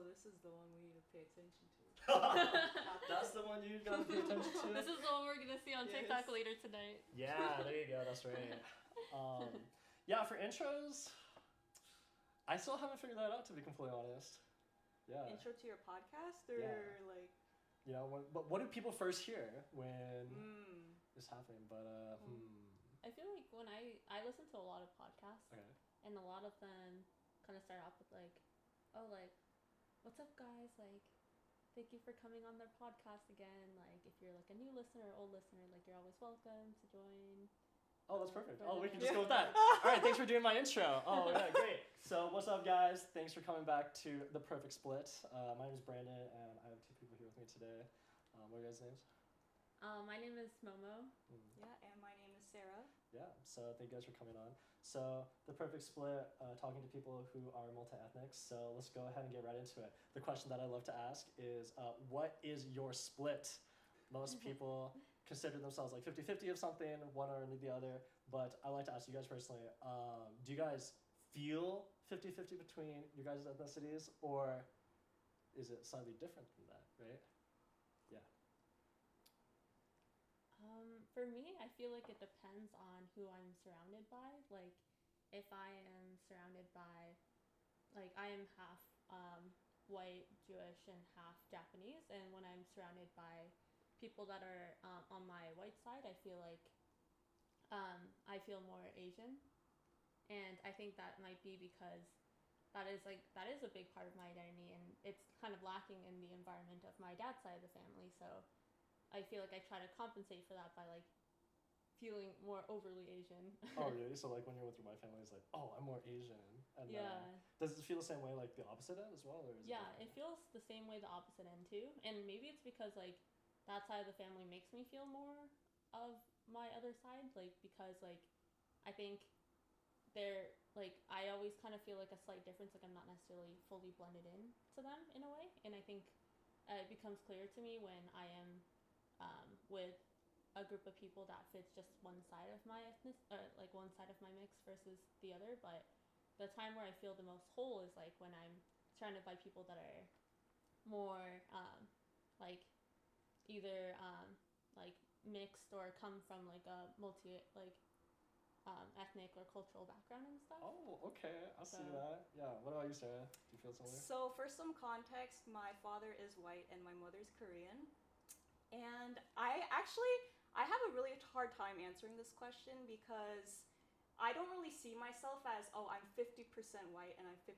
this is the one we need to pay attention to. That's the one you gotta pay attention to. This is the one we're gonna see on TikTok later tonight. Yeah, there you go. That's right. Yeah, for intros, I still haven't figured that out, to be completely honest. Yeah. Intro to your podcast, or like. You know, but what do people first hear when it's happening? But I feel like when I listen to a lot of podcasts, okay. and a lot of them kind of start off with like, oh, like, what's up, guys? Like, thank you for coming on their podcast again. Like, if you're like a new listener or old listener, like, you're always welcome to join. Oh, that's perfect. Oh, we can just go with that. All right, thanks for doing my intro. Oh, yeah, great. So, what's up, guys? Thanks for coming back to The Perfect Split. My name is Brandon, and I have two people here with me today. What are your guys' names? My name is Momo. Yeah, and my name is Sarah. Yeah, so thank you guys for coming on. So, The Perfect Split, talking to people who are multi-ethnic. So, let's go ahead and get right into it. The question that I love to ask is, what is your split? Most people consider themselves like 50-50 of something, one or the other. But I like to ask you guys personally, do you guys feel 50-50 between your guys' ethnicities, or is it slightly different than that, right? Yeah. For me, I feel like it depends on who I'm surrounded by. Like, if I am surrounded by, like, I am half white, Jewish, and half Japanese, and when I'm surrounded by people that are on my white side, I feel like I feel more Asian, and I think that might be because that is a big part of my identity, and it's kind of lacking in the environment of my dad's side of the family. So I feel like I try to compensate for that by like feeling more overly Asian. Oh, really? So like when you're with your white family, it's like, oh, I'm more Asian. And yeah. Does it feel the same way like the opposite end as well, or is it feels the same way the opposite end too, and maybe it's because like that side of the family makes me feel more of my other side, like, because like I think they're like, I always kind of feel like a slight difference, like I'm not necessarily fully blended in to them in a way, and I think it becomes clear to me when I am with a group of people that fits just one side of my like one side of my mix versus the other. But the time where I feel the most whole is like when I'm surrounded by people that are more like either like mixed or come from like a multi like ethnic or cultural background and stuff. Oh, okay. I see that. Yeah. What about you, Sarah? Do you feel similar? So for some context, my father is white and my mother's Korean. And I have a really hard time answering this question because I don't really see myself as, oh, I'm 50% white and I'm 50%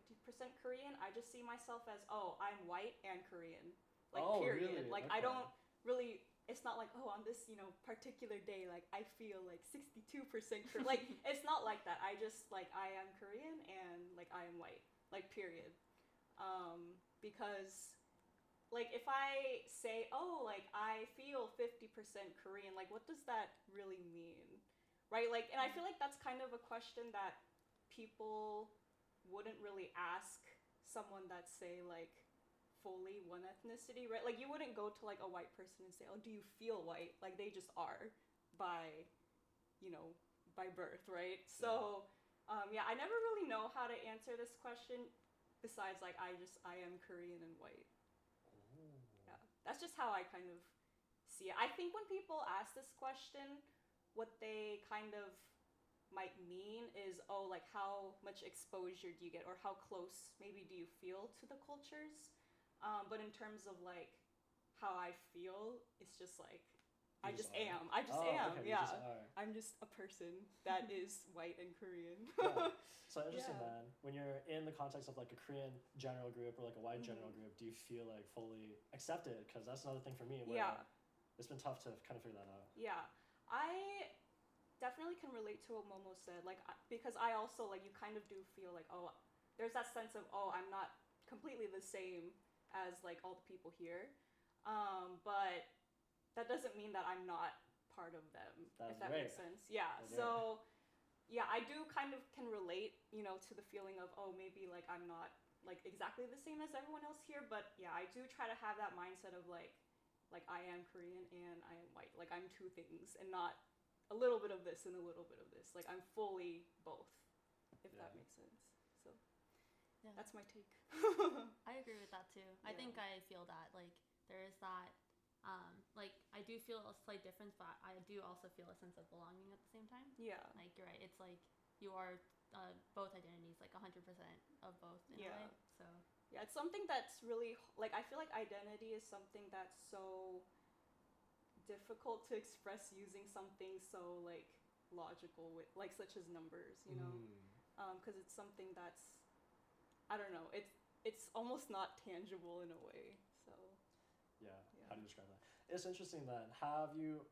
Korean. I just see myself as, oh, I'm white and Korean. Like, period. Really? Like, okay. I don't really, it's not like, oh, on this, particular day, like, I feel like 62% Korean. Like, it's not like that. I just, like, I am Korean and, like, I am white. Like, period. Because, like, if I say, oh, like, I feel 50% Korean, like, what does that really mean? Right? Like, and I feel like that's kind of a question that people wouldn't really ask someone that's, say, like, fully one ethnicity, right? Like, you wouldn't go to, like, a white person and say, oh, do you feel white? Like, they just are by, by birth, right? Yeah. So, I never really know how to answer this question besides, like, I am Korean and white. Ooh. Yeah, that's just how I kind of see it. I think when people ask this question, what they kind of might mean is, oh, like, how much exposure do you get, or how close maybe do you feel to the cultures? But in terms of, like, how I feel, it's just like, I just am. Okay, yeah. I'm just a person that is white and Korean. Yeah. So interesting, man. When you're in the context of like a Korean general group or like a white general group, do you feel like fully accepted? Because that's another thing for me where it's been tough to kind of figure that out. Yeah. I definitely can relate to what Momo said, like, because I also, like, you kind of do feel like, oh, there's that sense of, oh, I'm not completely the same as, like, all the people here. But that doesn't mean that I'm not part of them, if that makes sense. Yeah. So, yeah, I do kind of can relate, to the feeling of, oh, maybe, like, I'm not, like, exactly the same as everyone else here. But, yeah, I do try to have that mindset of, like, I am Korean and I am white. Like, I'm two things and not a little bit of this and a little bit of this. Like, I'm fully both, if that makes sense. So, Yeah. That's my take. I agree with that too. I think I feel that like there is that like I do feel a slight difference, but I do also feel a sense of belonging at the same time. Yeah. Like you're right. It's like you are both identities, like 100% of both in a way. So yeah, it's something that's really like I feel like identity is something that's so difficult to express using something so like logical with like such as numbers, you know, because it's something that's I don't know. It's almost not tangible in a way. So Yeah. How do you describe that? It's interesting then. Have you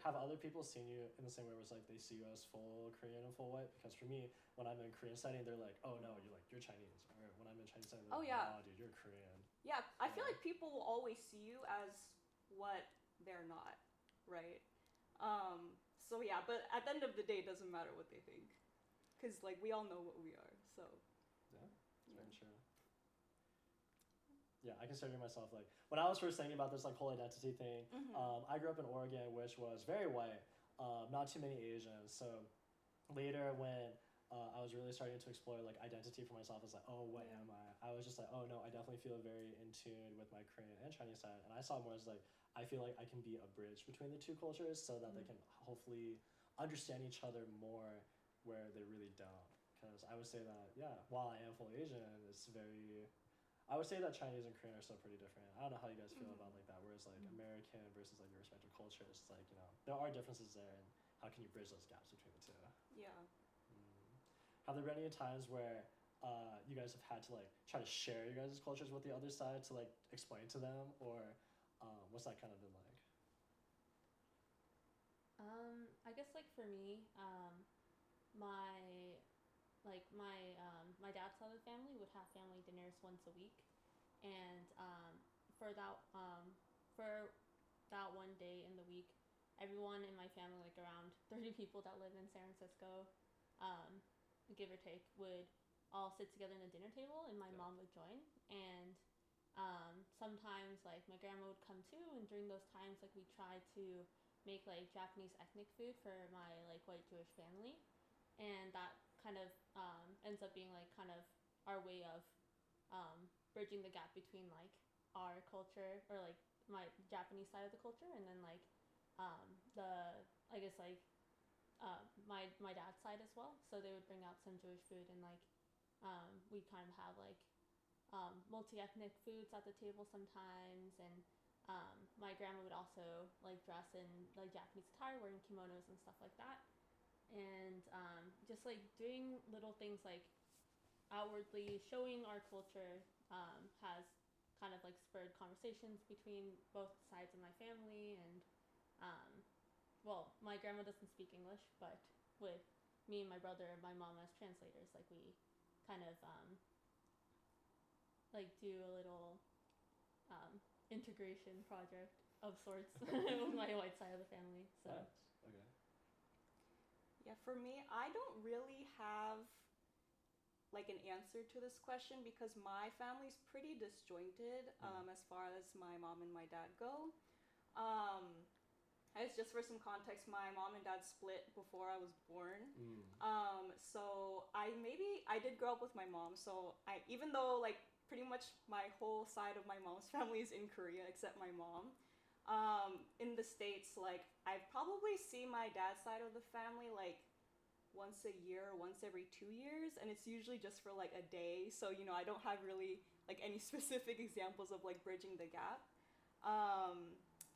have other people seen you in the same way where it's like they see you as full Korean and full white? Because for me, when I'm in Korean setting, they're like, oh no, you're Chinese. Or when I'm in Chinese setting, they're like, oh dude, you're Korean. Yeah, I feel like people will always see you as what they're not, right? So yeah, but at the end of the day, it doesn't matter what they think, because like we all know what we are. So yeah, very true. Yeah, I consider myself like when I was first thinking about this like whole identity thing. I grew up in Oregon, which was very white, not too many Asians. So later when I was really starting to explore like identity for myself, I was like, oh, what am I? I was just like, oh no, I definitely feel very in tune with my Korean and Chinese side, and I saw more as like I feel like I can be a bridge between the two cultures, so that they can hopefully understand each other more where they really don't. Because I would say that while I am full Asian, it's very I would say that Chinese and Korean are still pretty different. I don't know how you guys feel about like that, whereas like American versus like your respective cultures, like there are differences there, and how can you bridge those gaps between the two? Yeah. Have there been any times where you guys have had to like try to share your guys' cultures with the other side to like explain to them, or what's that kind of been like? I guess like for me, my my dad's side of the family would have family dinners once a week, and for that one day in the week, everyone in my family, like around 30 people that live in San Francisco, give or take, would all sit together in a dinner table, and my mom would join. And sometimes like my grandma would come too, and during those times like we try to make like Japanese ethnic food for my like white Jewish family, and that kind of ends up being like kind of our way of bridging the gap between like our culture, or like my Japanese side of the culture, and then like the I guess like my dad's side as well. So they would bring out some Jewish food, and like we'd kind of have like multi-ethnic foods at the table sometimes, and my grandma would also like dress in like Japanese attire, wearing kimonos and stuff like that, and just like doing little things like outwardly showing our culture has kind of like spurred conversations between both sides of my family. And well, my grandma doesn't speak English, but with me and my brother and my mom as translators, like we kind of like do a little integration project of sorts with my white side of the family. So okay. Yeah, for me, I don't really have like an answer to this question, because my family's pretty disjointed as far as my mom and my dad go. As just for some context, my mom and dad split before I was born. So I did grow up with my mom. So even though like pretty much my whole side of my mom's family is in Korea except my mom, in the States, like I probably see my dad's side of the family like once a year, once every 2 years, and it's usually just for like a day. So I don't have really like any specific examples of like bridging the gap.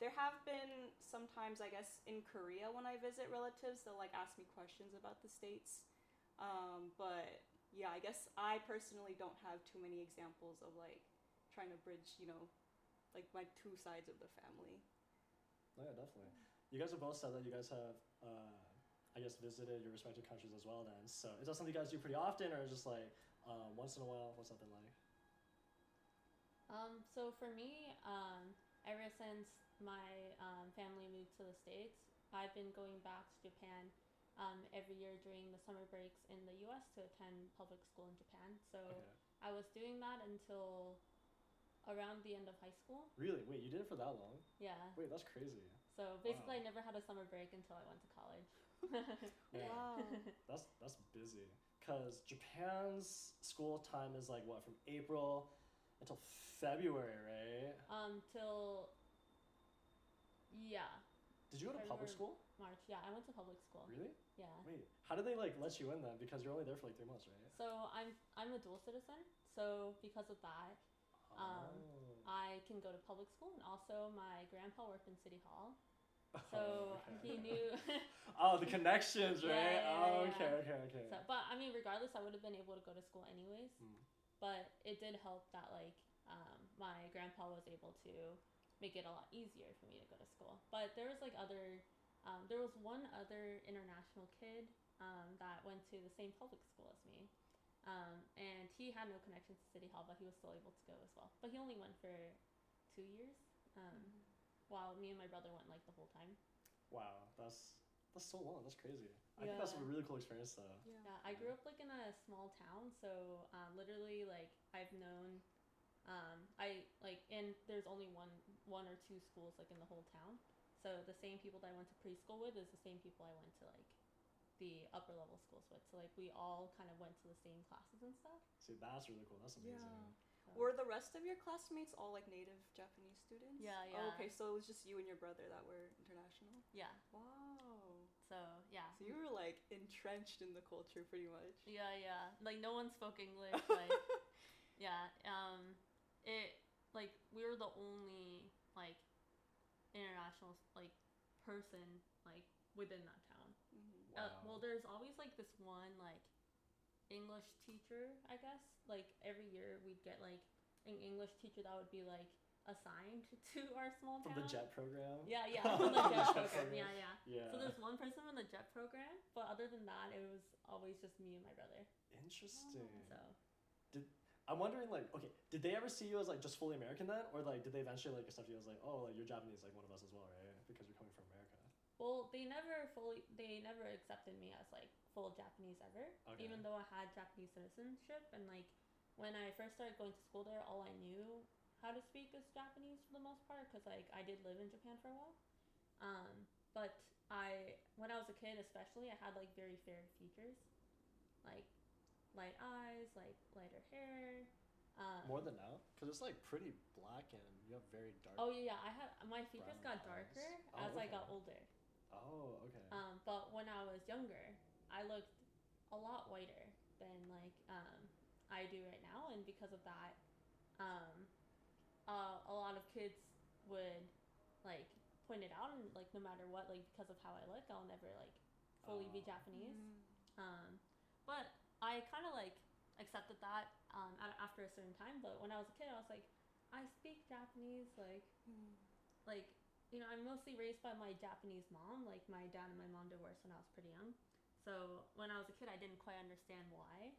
There have been sometimes, I guess, in Korea when I visit relatives, they'll like ask me questions about the States. But yeah, I guess I personally don't have too many examples of like trying to bridge, like my two sides of the family. Oh yeah, definitely. You guys have both said that you guys have, I guess, visited your respective countries as well then. So is that something you guys do pretty often, or just like once in a while? What's that been like? So for me, ever since my family moved to the States, I've been going back to Japan every year during the summer breaks in the U.S. to attend public school in Japan. So I was doing that until around the end of high school. Really? Wait, you did it for that long? Yeah. Wait, that's crazy. So basically, I never had a summer break until I went to college. Yeah. Wow. That's busy. because Japan's school time is like what, from April until February, right? Till yeah, Did you go to public February. school? March. Yeah, I went to public school. Really? Yeah. Wait, how did they like let you in then? Because you're only there for like 3 months, right? So I'm a dual citizen. So because of that, Oh. I can go to public school, and also my grandpa worked in City Hall, Oh, so okay. he knew. Oh, the connections, right? Yeah, Oh, yeah. okay. So, but I mean, regardless, I would have been able to go to school anyways. Mm. But it did help that like my grandpa was able to make it a lot easier for me to go to school. But there was like there was one other international kid that went to the same public school as me. And he had no connection to City Hall, but he was still able to go as well. But he only went for 2 years, while me and my brother went like the whole time. Wow, that's so long. That's crazy. I think that's a Yeah. really cool experience, though. Yeah, I grew up like in a small town, so literally like I've known, and there's only one or two schools like in the whole town. So the same people that I went to preschool with is the same people I went to like the upper level schools with. So like we all kind of went to the same classes and stuff. See, that's really cool. That's amazing. Yeah. So. Were the rest of your classmates all like native Japanese students? Yeah, Oh, yeah. okay, so it was just you and your brother that were international? Yeah. Wow. So yeah. So you were like entrenched in the culture pretty much. Yeah. Like no one spoke English. Like yeah. It like we were the only like international like person like within that town. Mm-hmm. Wow. Well, there's always like this one like English teacher, I guess. Like every year we'd get like an English teacher that would be like assigned to our small From town. the JET program? Yeah, from the JET program. program. Yeah. Yeah. So there's one person from the JET program, but other than that, it was always just me and my brother. Interesting. So I'm wondering, like, okay, did they ever see you as like just fully American then, or like did they eventually like accept you as like, oh, like you're Japanese, like one of us as well, right? Because you're coming from America. well, they never accepted me as like full Japanese ever. Okay. Even though I had Japanese citizenship, and like when I first started going to school there, all I knew how to speak is Japanese for the most part, because like I did live in Japan for a while. But when I was a kid especially, I had like very fair features, like light eyes, like lighter hair. More than now, because it's like pretty black and you have very dark. Oh yeah, I had my features brown got eyes. darker Oh, as I okay. got older. Oh, okay. But when I was younger, I looked a lot whiter than like I do right now, and because of that, a lot of kids would like point it out, and like no matter what, like because of how I look, I'll never like fully be Oh. Japanese. But I kind of like accepted that after a certain time. But when I was a kid, I was like, I speak Japanese, like you know, I'm mostly raised by my Japanese mom. Like my dad and my mom divorced when I was pretty young, so when I was a kid, I didn't quite understand why.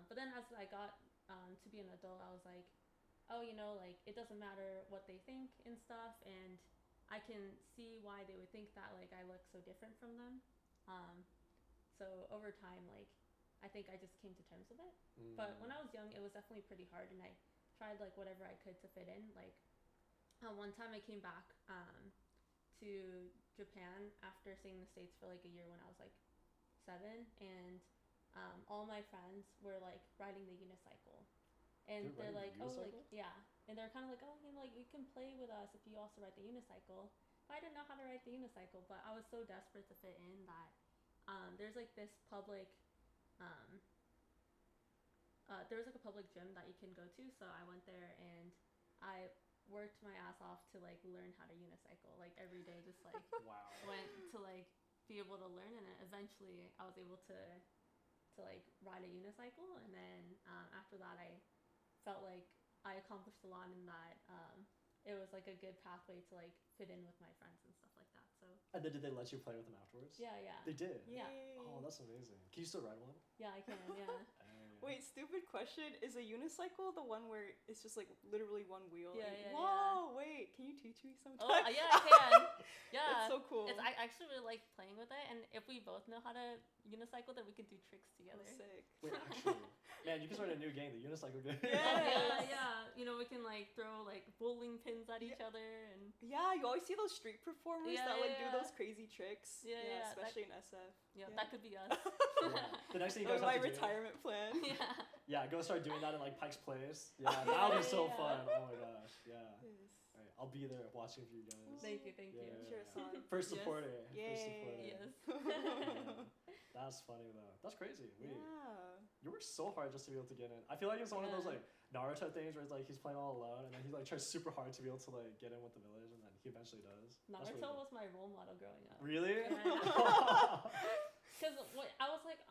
But then as I got to be an adult, I was like, oh, you know, like it doesn't matter what they think and stuff, and I can see why they would think that like I look so different from them. So over time, like I think I just came to terms with it. But when I was young, it was definitely pretty hard, and I tried like whatever I could to fit in. Like one time I came back to Japan after seeing the States for like a year when I was like 7, and all my friends were like riding the unicycle, and They're they're riding like, the oh, like unicycle? yeah, and they're kind of like, oh, you know, like you can play with us if you also ride the unicycle. But I didn't know how to ride the unicycle, but I was so desperate to fit in that there's like this public there was like a public gym that you can go to, so I went there and I worked my ass off to like learn how to unicycle, like every day, just like Wow. went to like be able to learn, and then eventually I was able to like ride a unicycle, and then after that I felt like I accomplished a lot in that it was like a good pathway to like fit in with my friends and stuff like that. So And then did they let you play with them afterwards? yeah. They did? Yeah. Oh, that's amazing. Can you still ride one? Yeah, I can. Yeah. Wait, stupid question. Is a unicycle the one where it's just like literally one wheel? Yeah, and- yeah, Whoa, wait, can you teach me sometime? Oh yeah, I can. Yeah. That's so cool. I actually really like playing with it, and if we both know how to unicycle, then we can do tricks Oh, together. sick. Wait, actually, Man, you can start a new gang, the unicycle gang. Yes. Yeah. You know, we can like throw like bowling pins at each other and Yeah, you always see those street performers Yeah, that like yeah, do those crazy tricks. Yeah, yeah, that- especially in SF. yeah, Yeah. that could be us. Yeah. The next thing you Or guys my have to retirement plan. Yeah. yeah, go start doing that in like Pike's Place. Yeah, that would be so Yeah. fun. Oh my gosh, yeah. Yes. All right, I'll be there watching for you guys. Thank you, thank you. Yeah. Sure, son. First Yes. supporter. First Yay. supporter. Yes. Yeah. That's funny though. That's crazy. Wait, Yeah. you worked so hard just to be able to get in. I feel like it's one of those Yeah. like Naruto things where it's like he's playing all alone and then he like tries super hard to be able to like get in with the village and then he eventually does. That's Naruto really was my role model growing up. cool. Really? Yeah. Because I was like,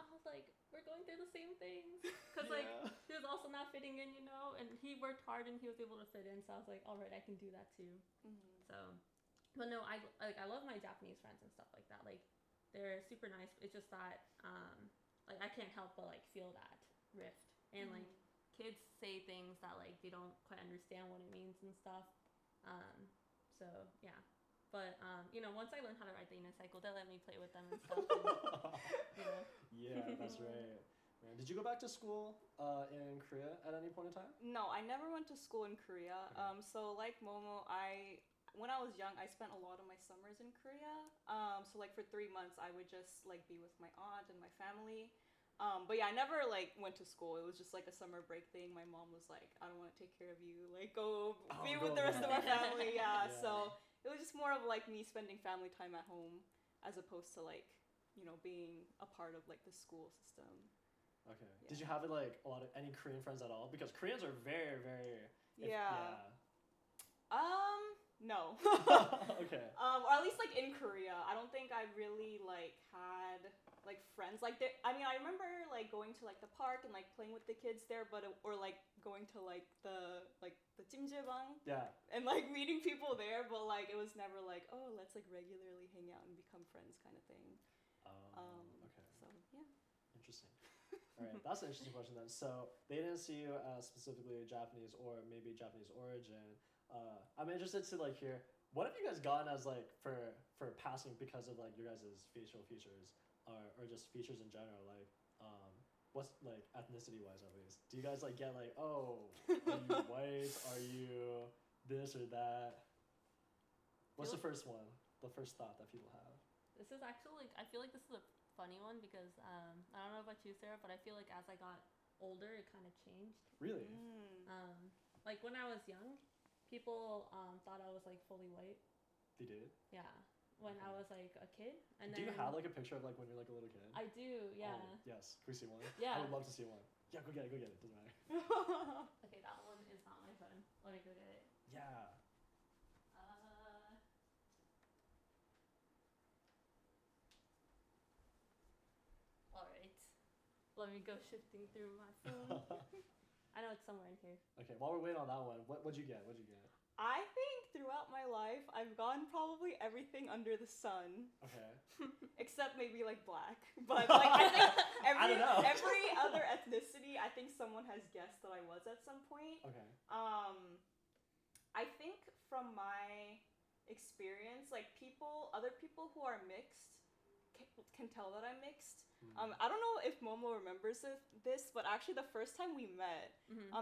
we're going through the same things. Because like Yeah. he was also not fitting in, you know, and he worked hard and he was able to fit in. So I was like, all right, I can do that too. Mhm. So, but no, I love my Japanese friends and stuff like that. Like they're super nice. It's just that like I can't help but like feel that rift and like kids say things that like they don't quite understand what it means and stuff. So yeah. But you know, once I learned how to ride the unicycle, they let me play with them and stuff. And, you know. Yeah, that's right. Man, did you go back to school in Korea at any point in time? No, I never went to school in Korea. Okay. So like Momo, when I was young, I spent a lot of my summers in Korea. So like for 3 months, I would just like be with my aunt and my family. But yeah, I never like went to school. It was just like a summer break thing. My mom was like, "I don't want to take care of you. Like go be go with the rest of our back." family." Yeah. Yeah. So it was just more of like me spending family time at home, as opposed to like being a part of like the school system. Okay. Yeah. Did you have like any Korean friends at all? Because Koreans are very, very. Yeah. No. Okay. Or at least like in Korea, I don't think I really like had like friends like there. I mean, I remember like going to like the park and like playing with the kids there, or like going to like the Jimjibang Yeah. and like meeting people there, but like it was never like, oh, let's like regularly hang out and become friends kind of thing. Okay. So yeah. Interesting. All right, that's an interesting question then. So they didn't see you as specifically Japanese or maybe Japanese origin. I'm interested to like hear what have you guys gotten as like for passing because of like your guys' facial features or just features in general, like what's like ethnicity wise at least. Do you guys like get like, oh, are you white? Are you this or that? What's the first one? The first thought that people have? This is actually I feel like this is a funny one because I don't know about you, Sarah, but I feel like as I got older, it kind of changed. Really? Like when I was young, people thought I was like fully white. They did? Yeah, when I was like a kid, and Do then you have like a picture of like when you're like a little kid? I do, yeah. Oh, yes. Can we see one? Yeah. I would love to see one. Yeah, go get it. Go get it. Doesn't matter. Okay, that one is not my phone. Let me go get it. Yeah. All right. Let me go shifting through my phone. I know it's somewhere in here. Okay. While we're waiting on that one, what'd you get? What'd you get? I think throughout my life, I've gotten probably everything under the sun. Okay. Except maybe like black, but like I think I don't know. every other ethnicity, I think someone has guessed that I was at some point. Okay. I think from my experience, like other people who are mixed can tell that I'm mixed. I don't know if Momo remembers this, but actually the first time we met,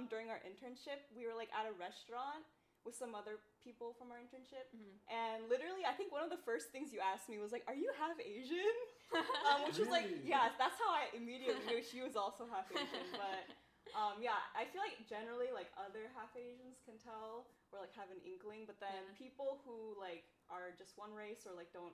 during our internship, we were like at a restaurant with some other people from our internship, and literally I think one of the first things you asked me was like, "Are you half Asian?" Which was like, Really? yeah, that's how I immediately knew she was also half Asian. But yeah, I feel like generally like other half Asians can tell or like have an inkling, but then Yeah. people who like are just one race or like don't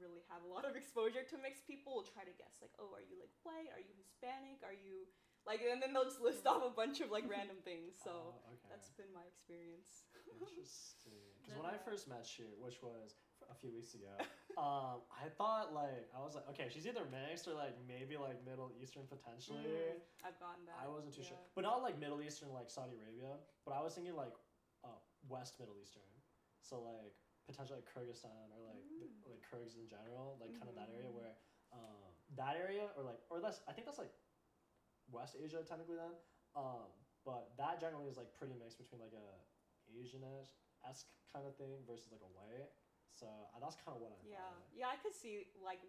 really have a lot of exposure to mixed people will try to guess like, oh, are you like white? Are you Hispanic? Are you like, and then they'll just list off a bunch of like random things. So okay. that's been my experience. Interesting. Because when I first met you, which was a few weeks ago, I thought like I was like, okay, she's either mixed or like maybe like Middle Eastern potentially. I've gotten that. I wasn't too sure, Yeah. but not like Middle Eastern like Saudi Arabia. But I was thinking like West Middle Eastern, so like potentially like Kyrgyzstan or like like Kyrgyz in general, like kind of that area where that area or that's I think that's like West Asia technically then, but that generally is like pretty mixed between like a Asian-esque kind of thing versus like a white. So that's kind of what I Yeah, thought. yeah, I could see like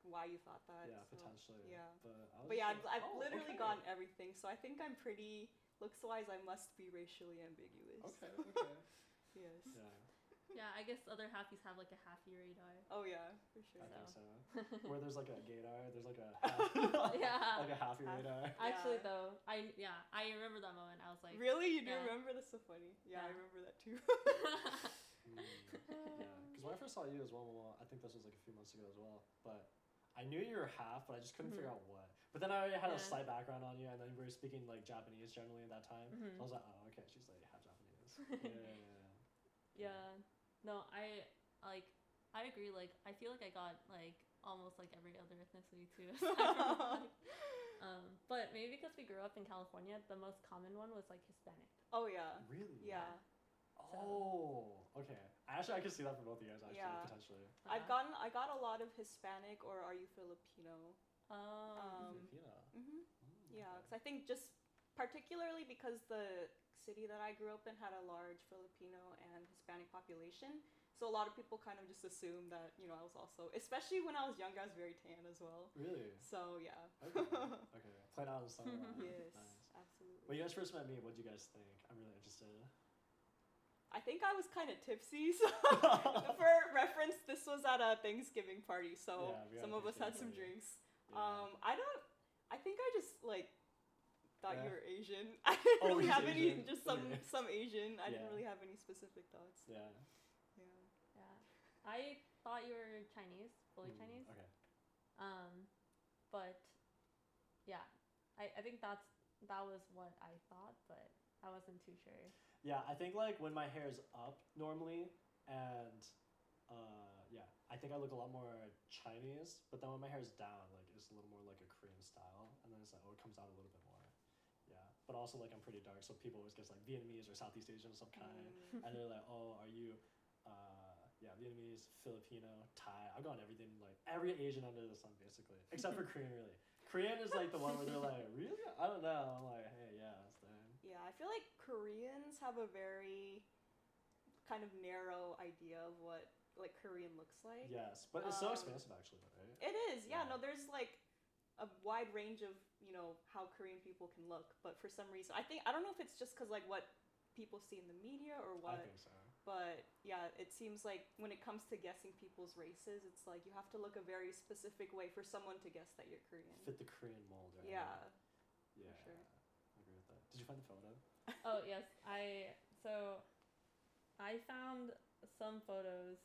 why you thought that. Yeah, so, potentially. Yeah. But yeah, just like, I've literally okay. gotten everything, so I think I'm pretty looks-wise. I must be racially ambiguous. Okay. Yes. Yeah, Yeah, I guess other halfies have like a halfy radar. Oh yeah, for sure. I think so. So. Where there's like a gaydar, there's like a Yeah. like a halfy Half. radar. Actually, Yeah. though, I remember that moment. I was like, Really, you do yeah. remember? That's so funny. Yeah, I Yeah. remember that too. Yeah, because when I first saw you as well, I think this was like a few months ago as well. But I knew you were half, but I just couldn't figure out what. But then I already had a Yeah. slight background on you, and then we were speaking like Japanese generally at that time. Mhm. So I was like, oh, okay, she's like half Japanese. Yeah. Yeah. No, I agree. Like, I feel like I got like almost like every other ethnicity too. But maybe because we grew up in California, the most common one was like Hispanic. Oh yeah. Really? Yeah. Oh, okay. Actually, I can see that for both of you guys. Actually, Yeah. potentially. I got a lot of Hispanic, or are you Filipino? Filipino. Yeah, because I think just particularly because the city that I grew up in had a large Filipino and Hispanic population, so a lot of people kind of just assumed that I was also, especially when I was younger, I was very tan as well. Really? So yeah. Okay. Okay. Playing out in the sun. Yes, Nice. absolutely. When you guys first met me, what did you guys think? I'm really interested. I think I was kind of tipsy. So for reference, this was at a Thanksgiving party, so Yeah, we had some a of us had some Thanksgiving drinks. Yeah. I think I just like thought Yeah. you were Asian. I didn't Oh, really just have any, Asian? just Okay. some Asian. I Yeah. didn't really have any specific thoughts. Yeah. Yeah. Yeah. I thought you were Chinese, fully Chinese. Okay. But yeah, I think that was what I thought, but I wasn't too sure. Yeah, I think like when my hair's up normally, and yeah, I think I look a lot more Chinese. But then when my hair's down, like it's a little more like a Korean style, and then it's like it comes out a little bit more. Yeah, but also like I'm pretty dark, so people always guess like Vietnamese or Southeast Asian of some kind, and they're like, oh, are you? Yeah, Vietnamese, Filipino, Thai. I've gone everything, like every Asian under the sun, basically, except for Korean. Really, Korean is like the one where they're like, really? I don't know. I'm like, hey, yeah, it's them. Yeah, I feel like Koreans have a very kind of narrow idea of what like Korean looks like. Yes, but it's so expensive actually, right? It is. Yeah, Yeah. no, there's like a wide range of, how Korean people can look, but for some reason, I don't know if it's just cuz like what people see in the media or what. I think so. But yeah, it seems like when it comes to guessing people's races, it's like you have to look a very specific way for someone to guess that you're Korean. Fit the Korean mold, right? Yeah. Yeah. sure. I agree with that. Did you find the photo? Oh yes, I found some photos,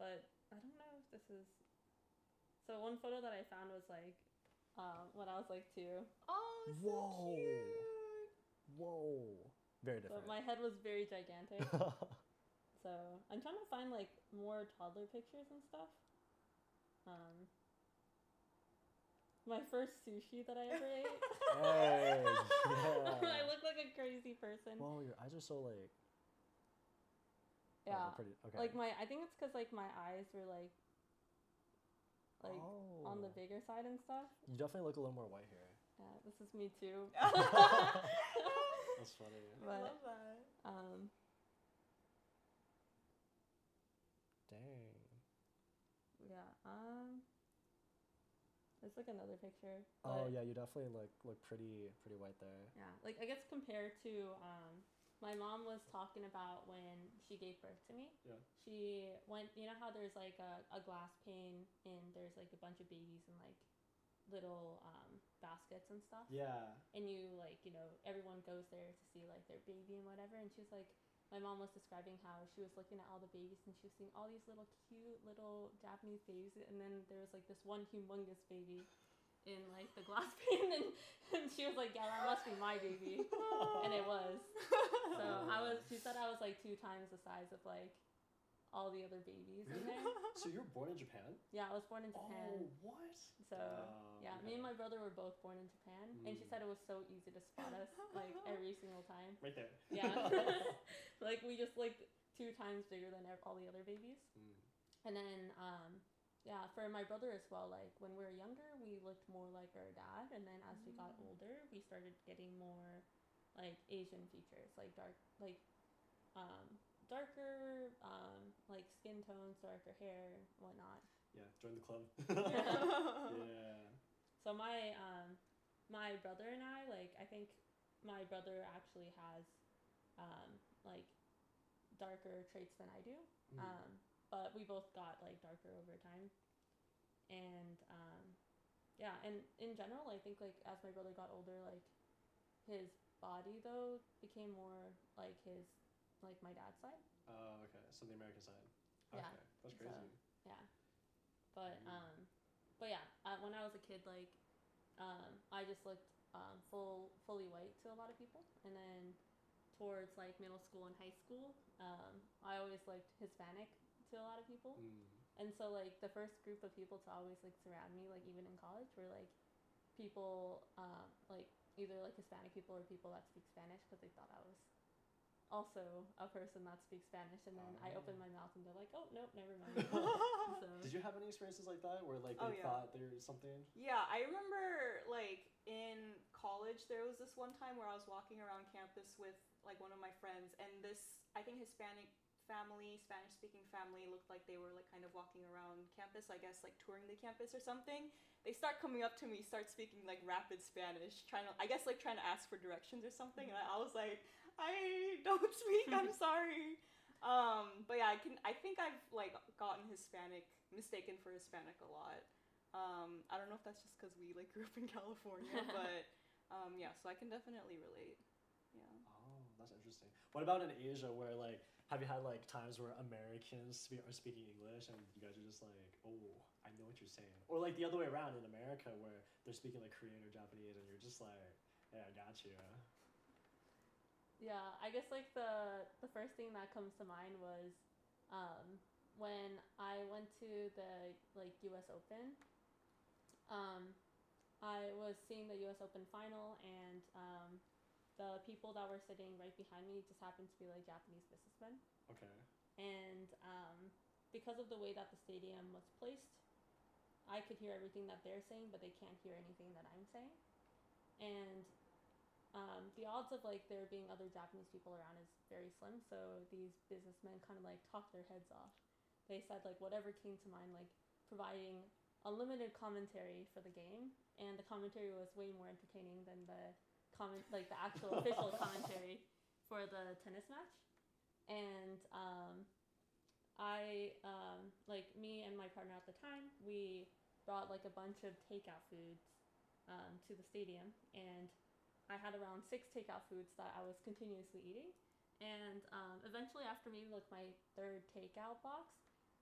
but I don't know if this is. So one photo that I found was like, when I was like 2. Oh, so Whoa. cute. Whoa. Very So my head was very gigantic. So I'm trying to find like more toddler pictures and stuff. My first sushi that I ever ate. Hey, yeah. I look like a crazy person. Whoa, your eyes are so like. Yeah. Pretty. Okay. Like I think it's because like my eyes were like on the bigger side and stuff. You definitely look a little more white here. Yeah, this is me too. That's funny. I But love that. Dang. yeah. There's like another picture. Oh but yeah, you definitely look pretty white there. Yeah, like I guess compared to my mom was talking about when she gave birth to me. Yeah. She went, you know how there's like a glass pane and there's like a bunch of babies in like little baskets and stuff. Yeah. And you like, everyone goes there to see like their baby and whatever. And she was like, my mom was describing how she was looking at all the babies and she was seeing all these little cute little Japanese babies. And then there was like this one humongous baby in like the glass pane, and she was like, yeah, that must be my baby. And it was. So she said I was like 2 times the size of like all the other babies in there. So you were born in Japan? Yeah, I was born in Japan. Oh, what? So yeah, me and my brother were both born in Japan, and she said it was so easy to spot us like every single time. Right there. Yeah. Like we just like 2 times bigger than all the other babies. And then yeah, for my brother as well, like when we were younger, we looked more like our dad, and then as we got older, we started getting more like Asian features, like darker like skin tones, darker hair, whatnot. Yeah, join the club. Yeah. Yeah. So my brother and I, like, I think my brother actually has like darker traits than I do. Mm. But we both got like darker over time. And yeah, and in general, I think like as my brother got older, like his body though became more like his like my dad's side. Oh, okay. So the American side. Yeah. Okay, that's So crazy. yeah, but Mm. yeah, when I was a kid, like I just looked fully white to a lot of people, and then towards like middle school and high school, I always liked Hispanic to a lot of people. Mm. And so like the first group of people to always like surround me, like even in college, were like people like either like Hispanic people or people that speak Spanish because they thought I was also a person that speaks Spanish. And then I opened my mouth and they're like, oh nope, never mind. So Did you have any experiences like that where like Oh, they yeah. thought there was something? Yeah, I remember like in college there was this one time where I was walking around campus with like one of my friends, and this I think Hispanic family, Spanish speaking family, looked like they were like kind of walking around campus, I guess like touring the campus or something. They start coming up to me, start speaking like rapid Spanish, trying to trying to ask for directions or something, and I was like, I don't speak, I'm sorry. But yeah, I think I've like gotten Hispanic mistaken for Hispanic a lot. I don't know if that's just because we like grew up in California, but yeah, so I can definitely relate. Yeah. Oh, that's interesting. What about in Asia where like have you had like times where Americans are speaking English and you guys are just like, oh, I know what you're saying, or like the other way around in America where they're speaking like Korean or Japanese and you're just like, yeah, I got you. yeah, I guess like the first thing that comes to mind was when I went to the like U.S. Open. Um, I was seeing the U.S. Open final, and the people that were sitting right behind me just happened to be like Japanese businessmen. Okay. And because of the way that the stadium was placed, I could hear everything that they're saying, but they can't hear anything that I'm saying. And the odds of like there being other Japanese people around is very slim. So these businessmen kind of like talked their heads off. They said like whatever came to mind, like providing unlimited commentary for the game, and the commentary was way more entertaining than the the actual official commentary for the tennis match. And I like me and my partner at the time, we brought like a bunch of takeout foods to the stadium, and I had around 6 takeout foods that I was continuously eating. And eventually, after maybe like my third takeout box,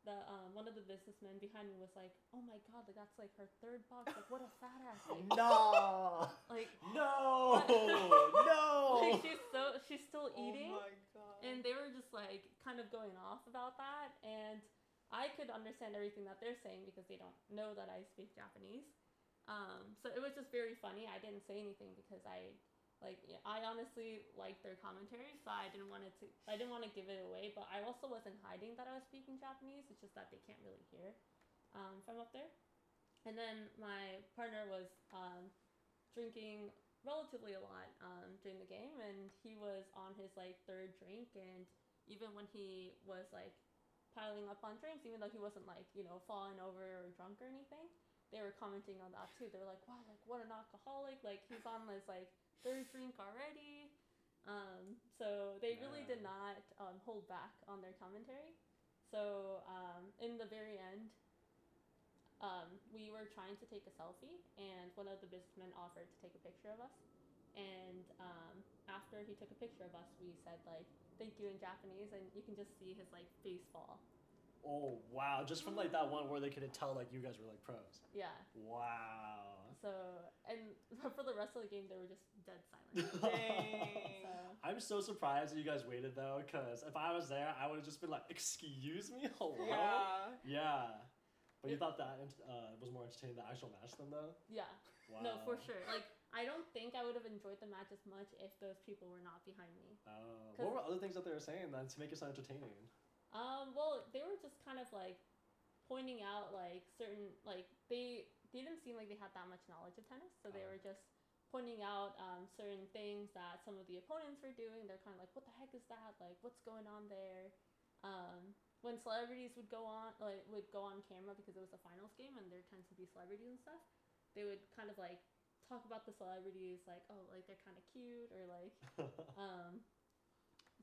the one of the businessmen behind me was like, "Oh my god, like that's like her third box. Like what a fat ass!" Like, No. like No. No. like she's still eating. Oh my god. And they were just like kind of going off about that, and I could understand everything that they're saying because they don't know that I speak Japanese. So it was just very funny. I didn't say anything because I honestly liked their commentary, so I didn't want to give it away. But I also wasn't hiding that I was speaking Japanese. It's just that they can't really hear from up there. And then my partner was drinking relatively a lot during the game, and he was on his like third drink. And even when he was like piling up on drinks, even though he wasn't like falling over or drunk or anything, they were commenting on that too. They were like, wow, like what an alcoholic, like he's on his like third drink already. So they really did not hold back on their commentary. So in the very end, we were trying to take a selfie, and one of the businessmen offered to take a picture of us. And after he took a picture of us, we said like thank you in Japanese, and you can just see his like face fall. Oh wow! Just from like that one where they could tell like you guys were like pros. Yeah. Wow. So and for the rest of the game, they were just dead silent. Dang. So I'm so surprised that you guys waited though, because if I was there, I would have just been like, "Excuse me, hello." Yeah. Yeah. But you thought that was more entertaining than the actual match, then, though. yeah. Wow. No, for sure. Like I don't think I would have enjoyed the match as much if those people were not behind me. Oh. What were other things that they were saying then to make it so entertaining? Well, they were just kind of like pointing out like certain like they didn't seem like they had that much knowledge of tennis, so they were just pointing out certain things that some of the opponents were doing. They're kind of like, "What the heck is that? Like, what's going on there?" when celebrities would go on camera because it was a finals game and there tends to be celebrities and stuff, they would kind of like talk about the celebrities like, oh, like they're kind of cute, or like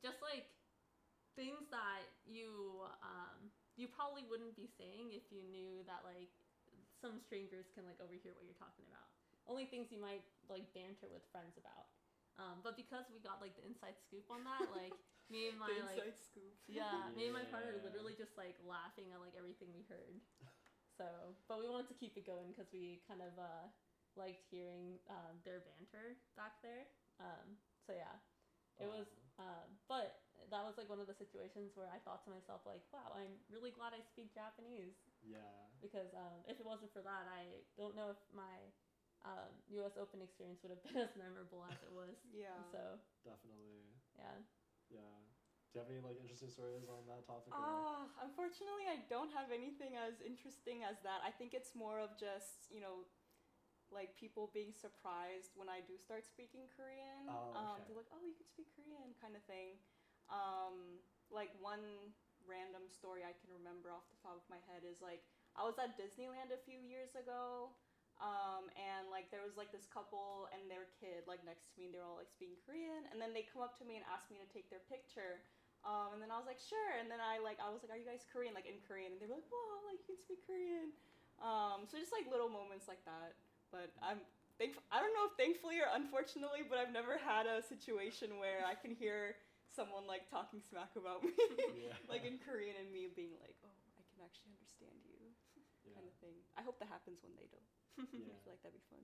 just like things that you probably wouldn't be saying if you knew that like some strangers can like overhear what you're talking about. Only things you might like banter with friends about. But because we got like the inside scoop on that, like me and my The like inside scoop. me and my partner Yeah. literally just like laughing at like everything we heard. So, but we wanted to keep it going because we kind of liked hearing their banter back there. So yeah, it was. But that was like one of the situations where I thought to myself like, wow, I'm really glad I speak Japanese, Yeah. because if it wasn't for that, I don't know if my U.S. Open experience would have been as memorable as it was. Yeah. So Definitely. yeah. Yeah. Do you have any like interesting stories on that topic? Or? Unfortunately, I don't have anything as interesting as that. I think it's more of just, like people being surprised when I do start speaking Korean. Oh, okay. They're like, oh, you can speak Korean, kind of thing. Like one random story I can remember off the top of my head is like, I was at Disneyland a few years ago. And like there was like this couple and their kid like next to me, and they were all like speaking Korean, and then they come up to me and ask me to take their picture. And then I was like, sure. And then I was like, are you guys Korean? Like in Korean, and they were like, wow, like you can speak Korean. So just like little moments like that. But I don't know if thankfully or unfortunately, but I've never had a situation where I can hear someone like talking smack about me, Yeah. like in Korean, and me being like, oh, I can actually understand you, Yeah. kind of thing. I hope that happens one day though. I Yeah. feel like that'd be fun.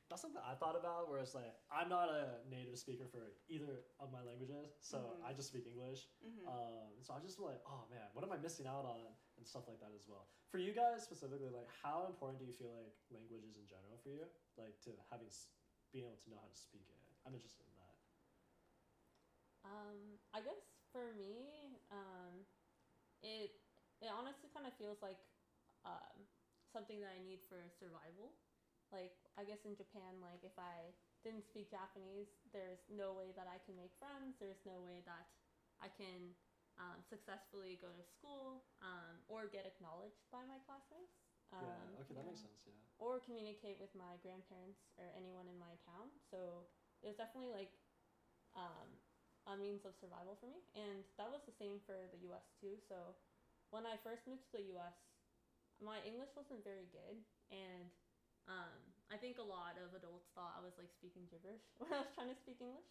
That's something I thought about, where it's like, I'm not a native speaker for either of my languages, so Mhm. I just speak English. So I just like, oh man, what am I missing out on, and stuff like that as well. For you guys specifically, like, how important do you feel like language is in general for you, like to being able to know how to speak it? I'm interested in that. I guess for me, it honestly kind of feels like something that I need for survival. Like, I guess in Japan, like if I didn't speak Japanese, there's no way that I can make friends. There's no way that I can successfully go to school or get acknowledged by my classmates. Yeah. Okay, that makes sense. Yeah. Or communicate with my grandparents or anyone in my town. So it was definitely like a means of survival for me. And that was the same for the US too. So when I first moved to the US, my English wasn't very good. And I think a lot of adults thought I was like speaking gibberish when I was trying to speak English.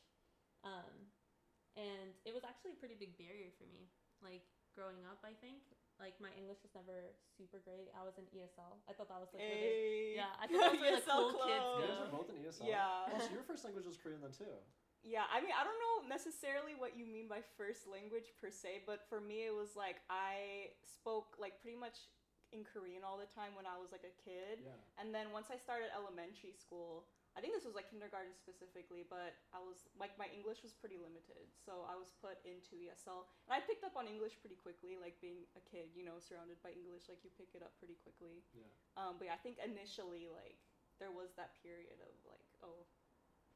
And it was actually a pretty big barrier for me. Like growing up, I think. Like my English was never super great. I was in ESL. I thought that was like where I thought that was where the ESL cool kids You go. guys are both in ESL. Yeah. Oh, so your first language was Korean then too. Yeah, I mean, I don't know necessarily what you mean by first language per se, but for me it was like I spoke like pretty much in Korean all the time when I was like a kid. Yeah. And then once I started elementary school, I think this was like kindergarten specifically, but I was like, my English was pretty limited. So I was put into ESL, and I picked up on English pretty quickly, like being a kid, surrounded by English, like you pick it up pretty quickly. Yeah. But yeah, I think initially like there was that period of like, oh,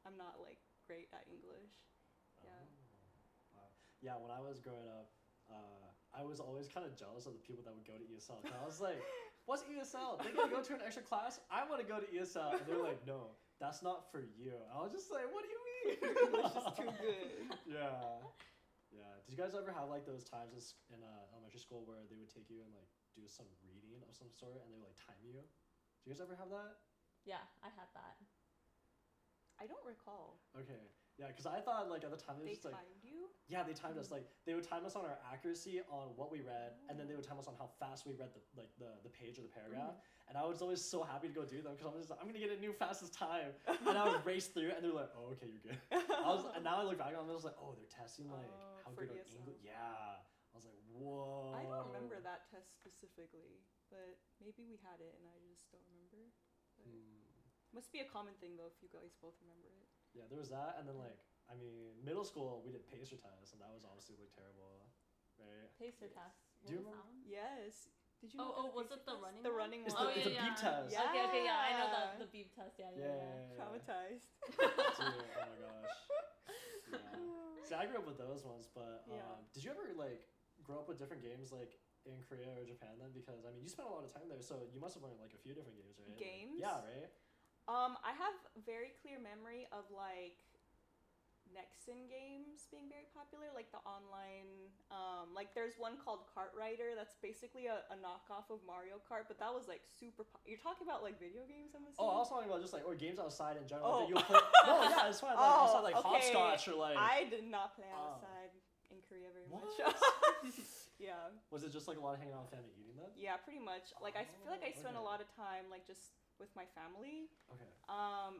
I'm not like great at English. Yeah. Oh, wow. Yeah, when I was growing up, I was always kind of jealous of the people that would go to ESL. 'Cause I was like, what's ESL? They gotta go to an extra class? I want to go to ESL. And they're like, no, that's not for you. I was just like, what do you mean? English is too good. Yeah. Yeah. Did you guys ever have like those times in elementary school where they would take you and like do some reading of some sort and they would like time you? Do you guys ever have that? Yeah, I had that. I don't recall. Okay. Yeah, because I thought like at the time it was They just like, timed you? yeah, they timed us. Like they would time us on our accuracy on what we read, and then they would time us on how fast we read the page or the paragraph. And I was always so happy to go do them because I'm just like, I'm gonna get a new fastest time, and I would race through it, and they're like, oh, okay, you're good. And now I look back on it, I was like, oh, they're testing like how for good our ESL. English. Yeah, I was like, whoa. I don't remember that test specifically, but maybe we had it and I just don't remember. But must be a common thing though if you guys both remember it. Yeah, there was that, and then like, I mean, middle school we did pacer tests, and that was obviously like terrible, right? Pacer test. Do you What was remember? that one? Yes. Did you? Oh, know was pacer it the test? running The one? running It's one. the beep test. Yeah. Okay, yeah, I know the beep test. Yeah. Yeah. Traumatized. Dude, oh my gosh. Yeah. So See, I grew up with those ones, but Yeah. did you ever like grow up with different games like in Korea or Japan then? Because I mean, you spent a lot of time there, so you must have learned like a few different games, right? Like, Games? yeah, right. I have very clear memory of like Nexon games being very popular, like the online. Like there's one called Kart Rider that's basically a knockoff of Mario Kart, but that was like super. You're talking about like video games, I'm assuming. Oh, I was talking about just like or games outside in general. Oh. Like, you'll play. No, yeah, it's fine. Like, Oh, outside, like okay. hopscotch or like. I did not play Oh. outside in Korea very What? much. Yeah. Was it just like a lot of hanging out with family eating then? Yeah, pretty much. Like I feel like I spent a okay. lot of time like just with my family, Okay.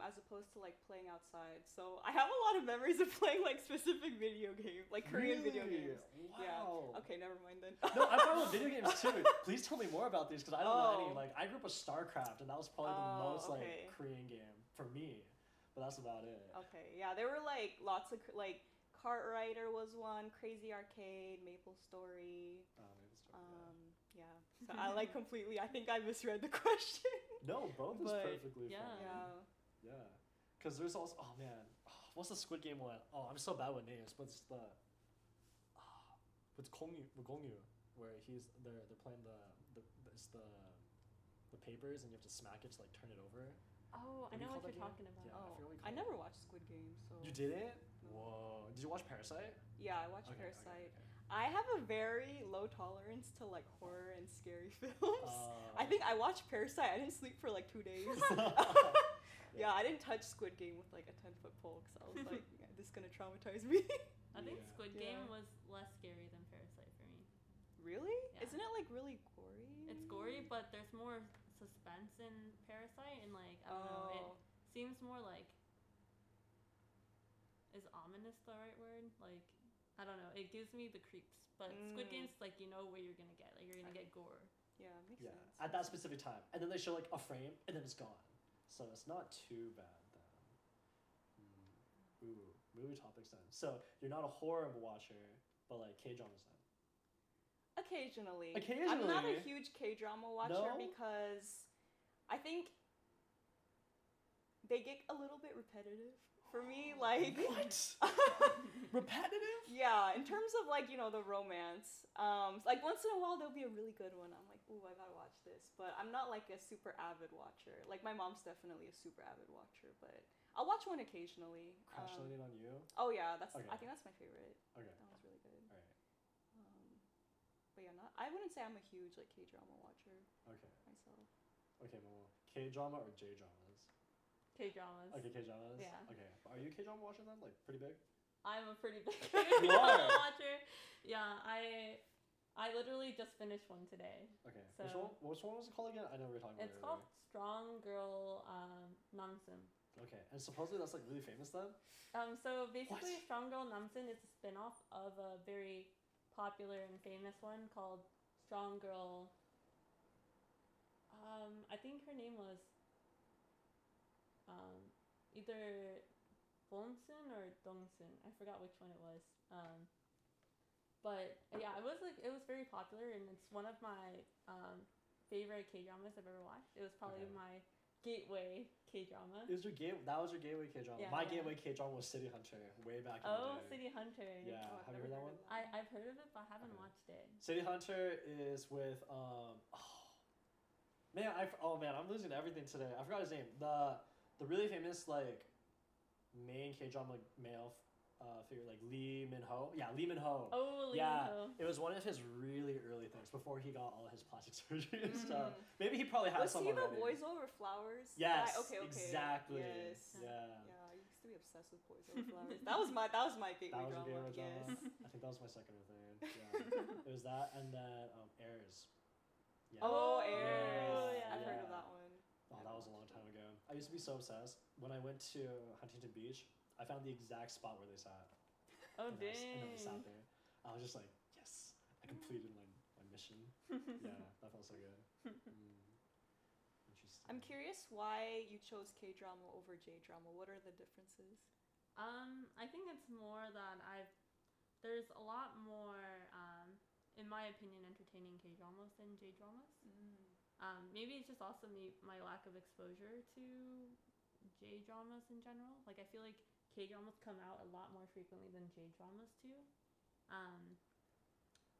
as opposed to like playing outside. So I have a lot of memories of playing like specific video games, like Korean video Really? games. Wow. Yeah. Okay, never mind then. No, I'm talking about video games too. Please tell me more about these because I don't know any. Oh. Like I grew up with StarCraft, and that was probably the Oh, most like okay. Korean game for me. But that's about it. Okay, yeah, there were like lots of like Kart Rider was one, Crazy Arcade, Maple Story. Maybe StarCraft. Yeah. So I like completely. I think I misread the question. No, both is But- perfectly yeah. fine. Yeah. Yeah. Because there's also oh man, what's the Squid Game one? Oh, I'm so bad with names, but it's the with Gongyu, where they're playing it's the papers and you have to smack it to like turn it over. Oh, What do I you know call what that you're game? talking about. Yeah. I Oh, forget what you I call never it. watched Squid Game, so. You didn't? No. Whoa. Did you watch Parasite? Yeah, I watched Okay, Parasite. okay. I have a very low tolerance to like horror and scary films. Oh. I think I watched Parasite. I didn't sleep for like 2 days. Yeah, I didn't touch Squid Game with like a 10-foot pole because I was like, yeah, this is gonna traumatize me. I think Yeah. Squid Yeah. Game was less scary than Parasite for me. Really? Yeah. Isn't it like really gory? It's gory, but there's more suspense in Parasite, and like I don't know, it seems more like is ominous the right word? Like I don't know, it gives me the creeps. But Squid Mm. Game's like you know what you're gonna get, like you're gonna get gore. Yeah, makes Yeah, sense. at that specific time, and then they show like a frame, and then it's gone. So it's not too bad then. Ooh, movie topics then. So you're not a horror watcher, but like K dramas then. Occasionally. I'm not a Occasionally? huge K-drama watcher No? because I think they get a little bit repetitive for me. Like What? Repetitive? Yeah, in terms of like, you know, the romance. Like once in a while there'll be a really good one. I'm like, ooh, I gotta watch this. But I'm not like a super avid watcher. Like my mom's definitely a super avid watcher, but I'll watch one occasionally. Crash Landing on You. Oh yeah, that's Okay. I think that's my favorite. Okay. That one's really good. All right. But yeah, I wouldn't say I'm a huge like K-drama watcher Okay. myself. Okay, Momo. K drama or J dramas? K dramas. Okay, K dramas. Yeah. Okay. Are you a K drama watcher then? Like pretty big? I'm a pretty big You drama are? watcher. Yeah, I literally just finished one today. Okay. So- Which one was it called again? I know we were talking about It's it called earlier. Strong Girl Namsun. Okay. And supposedly that's like really famous then? So basically, What? Strong Girl Namsun is a spin-off of a very popular and famous one called Strong Girl. I think her name was either Bonsun or Dongsun. I forgot which one it was. But yeah, it was very popular, and it's one of my favorite K dramas I've ever watched. It was probably Okay. my gateway K drama. Is your game that was your gateway K drama? Yeah, My yeah. gateway K drama was City Hunter way back in Oh, the day. City Hunter. Yeah, Oh, I've have you never heard that heard one? of I've heard of it, but I haven't Okay. watched it. City Hunter is with man, I'm losing everything today. I forgot his name. The really famous like main K drama male figure like Lee Min Ho. Yeah, Lee Min Ho. Oh, Lee Yeah. Min-ho. It was one of his really early things before he got all his plastic surgery and Mhm. stuff. Maybe he probably had Was some he the already. Boys Over Flowers? Yes, guy? Okay. exactly. Yes. Yeah. Yeah, I used to be obsessed with Boys Over Flowers. That was my gateway That was your drama. gateway drama. Yes. I think that was my second or third. Yeah. It was that and then Heirs. Yeah. Oh, Yeah. Heirs. Yeah. I've heard Yeah. of that one. Oh, that was a long time ago. I used to be so obsessed. When I went to Huntington Beach, I found the exact spot where they sat. Oh, and I sat dang. there. I was just like, yes, I completed my mission. Yeah, that felt so good. Interesting. I'm curious why you chose K-drama over J-drama. What are the differences? I think it's more that there's a lot more, in my opinion, entertaining K dramas than J dramas. Maybe it's just also my lack of exposure to J dramas in general. Like I feel like K dramas come out a lot more frequently than J dramas too.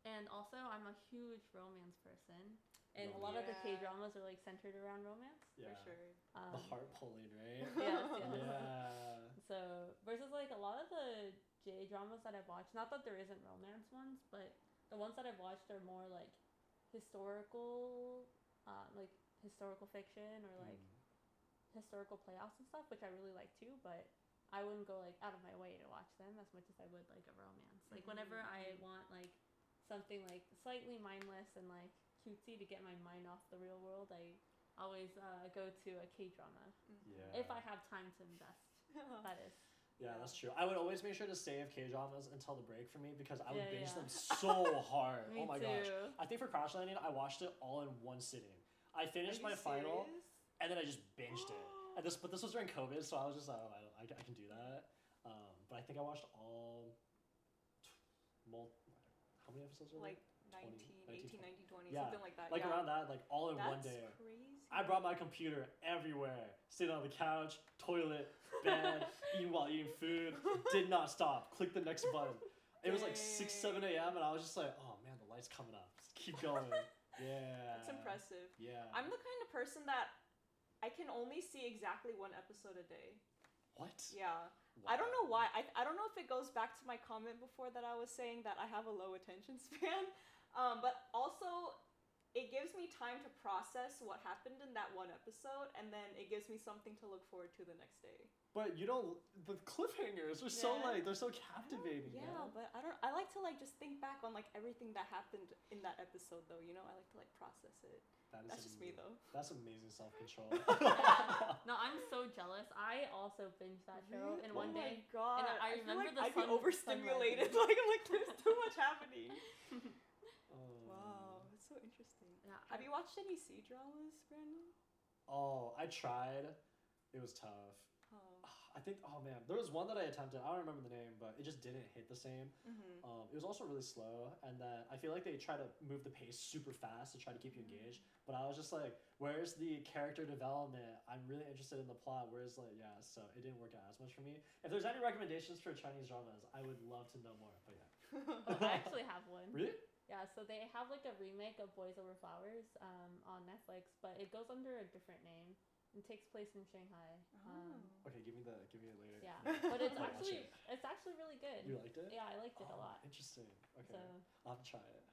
And also, I'm a huge romance person, and a lot of the K Yeah. dramas are like centered around romance. Yeah. For sure. The heart pulling, right? Yes, yes. Yeah. So versus like a lot of the J dramas that I've watched, not that there isn't romance ones, but the ones that I've watched are more like historical, historical fiction or like historical playoffs and stuff, which I really like too. But I wouldn't go like out of my way to watch them as much as I would like a romance. Like whenever I want like something like slightly mindless and like cutesy to get my mind off the real world, I always go to a K drama Yeah. if I have time to invest. That is. Yeah, that's true. I would always make sure to save K dramas until the break for me because I would Yeah, binge yeah. them so hard. Me Oh my too. gosh. I think for Crash Landing, I watched it all in one sitting. I finished my final and then I just binged it. But this was during COVID, so I was just like, oh, I can do that. But I think I watched all. How many episodes are Like there? 19, 18, 19, 20, Yeah, something like that. Like yeah. around that, like all in one That's day. crazy. I brought my computer everywhere. Sitting on the couch, toilet, bed, while eating food. Did not stop. Click the next button. It was like 6, 7 a.m. and I was just like, oh man, the light's coming up. Just keep going. Yeah. That's impressive. Yeah. I'm the kind of person that I can only see exactly one episode a day. What? Yeah. I don't know why. I don't know if it goes back to my comment before that I was saying that I have a low attention span. But also, it gives me time to process what happened in that one episode, and then it gives me something to look forward to the next day. But you don't. The cliffhangers are so Yeah. they're so captivating. Yeah, man. but I like to like just think back on like everything that happened in that episode, though. You know, I like to like process it. That's just me, though. That's amazing self-control. No, I'm so jealous. I also binged that show in one day. Oh my god! And I feel remember like the I'd be sun- overstimulated. sunrising. Like I'm like, there's too much happening. Oh. Wow, it's so interesting. Yeah, Have you watched any C dramas, Brandon? Oh, I tried. It was tough. Oh. I think. Oh man, there was one that I attempted. I don't remember the name, but it just didn't hit the same. Mm-hmm. It was also really slow, and then I feel like they try to move the pace super fast to try to keep you engaged. But I was just like, "Where's the character development? I'm really interested in the plot." Whereas, like, yeah, so it didn't work out as much for me. If there's any recommendations for Chinese dramas, I would love to know more. But yeah, Oh, I actually have one. really? Yeah, so they have like a remake of Boys Over Flowers on Netflix, but it goes under a different name. It takes place in Shanghai. Okay, give me it later. Yeah, but it's I'll watch actually really good. You liked it? Yeah, I liked it a Oh, lot. Interesting. Okay, So I'll have to try it.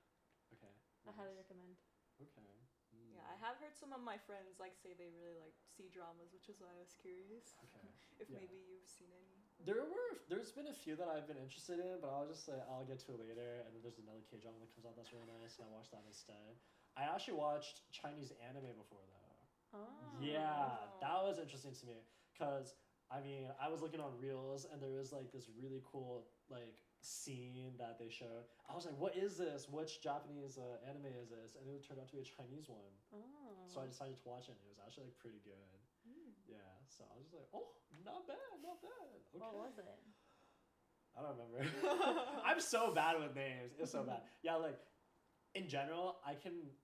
Okay. I highly nice. recommend. Okay. Mm. Yeah, I have heard some of my friends like say they really like C dramas, which is why I was curious Okay. if Yeah. maybe you've seen any. There's been a few that I've been interested in, but I'll just say I'll get to it later. And then there's another K drama that comes out that's really nice, and I watched that instead. I actually watched Chinese anime before though. Oh. Yeah, that was interesting to me because I mean I was looking on Reels and there was like this really cool like scene that they showed. I was like, what is this? Which Japanese anime is this? And it turned out to be a Chinese one. Oh. So I decided to watch it. And it was actually like pretty good. Yeah. So I was just like, oh, not bad, not bad. Okay. What was it? I don't remember. I'm so bad with names. It's so bad. Yeah, like in general, I can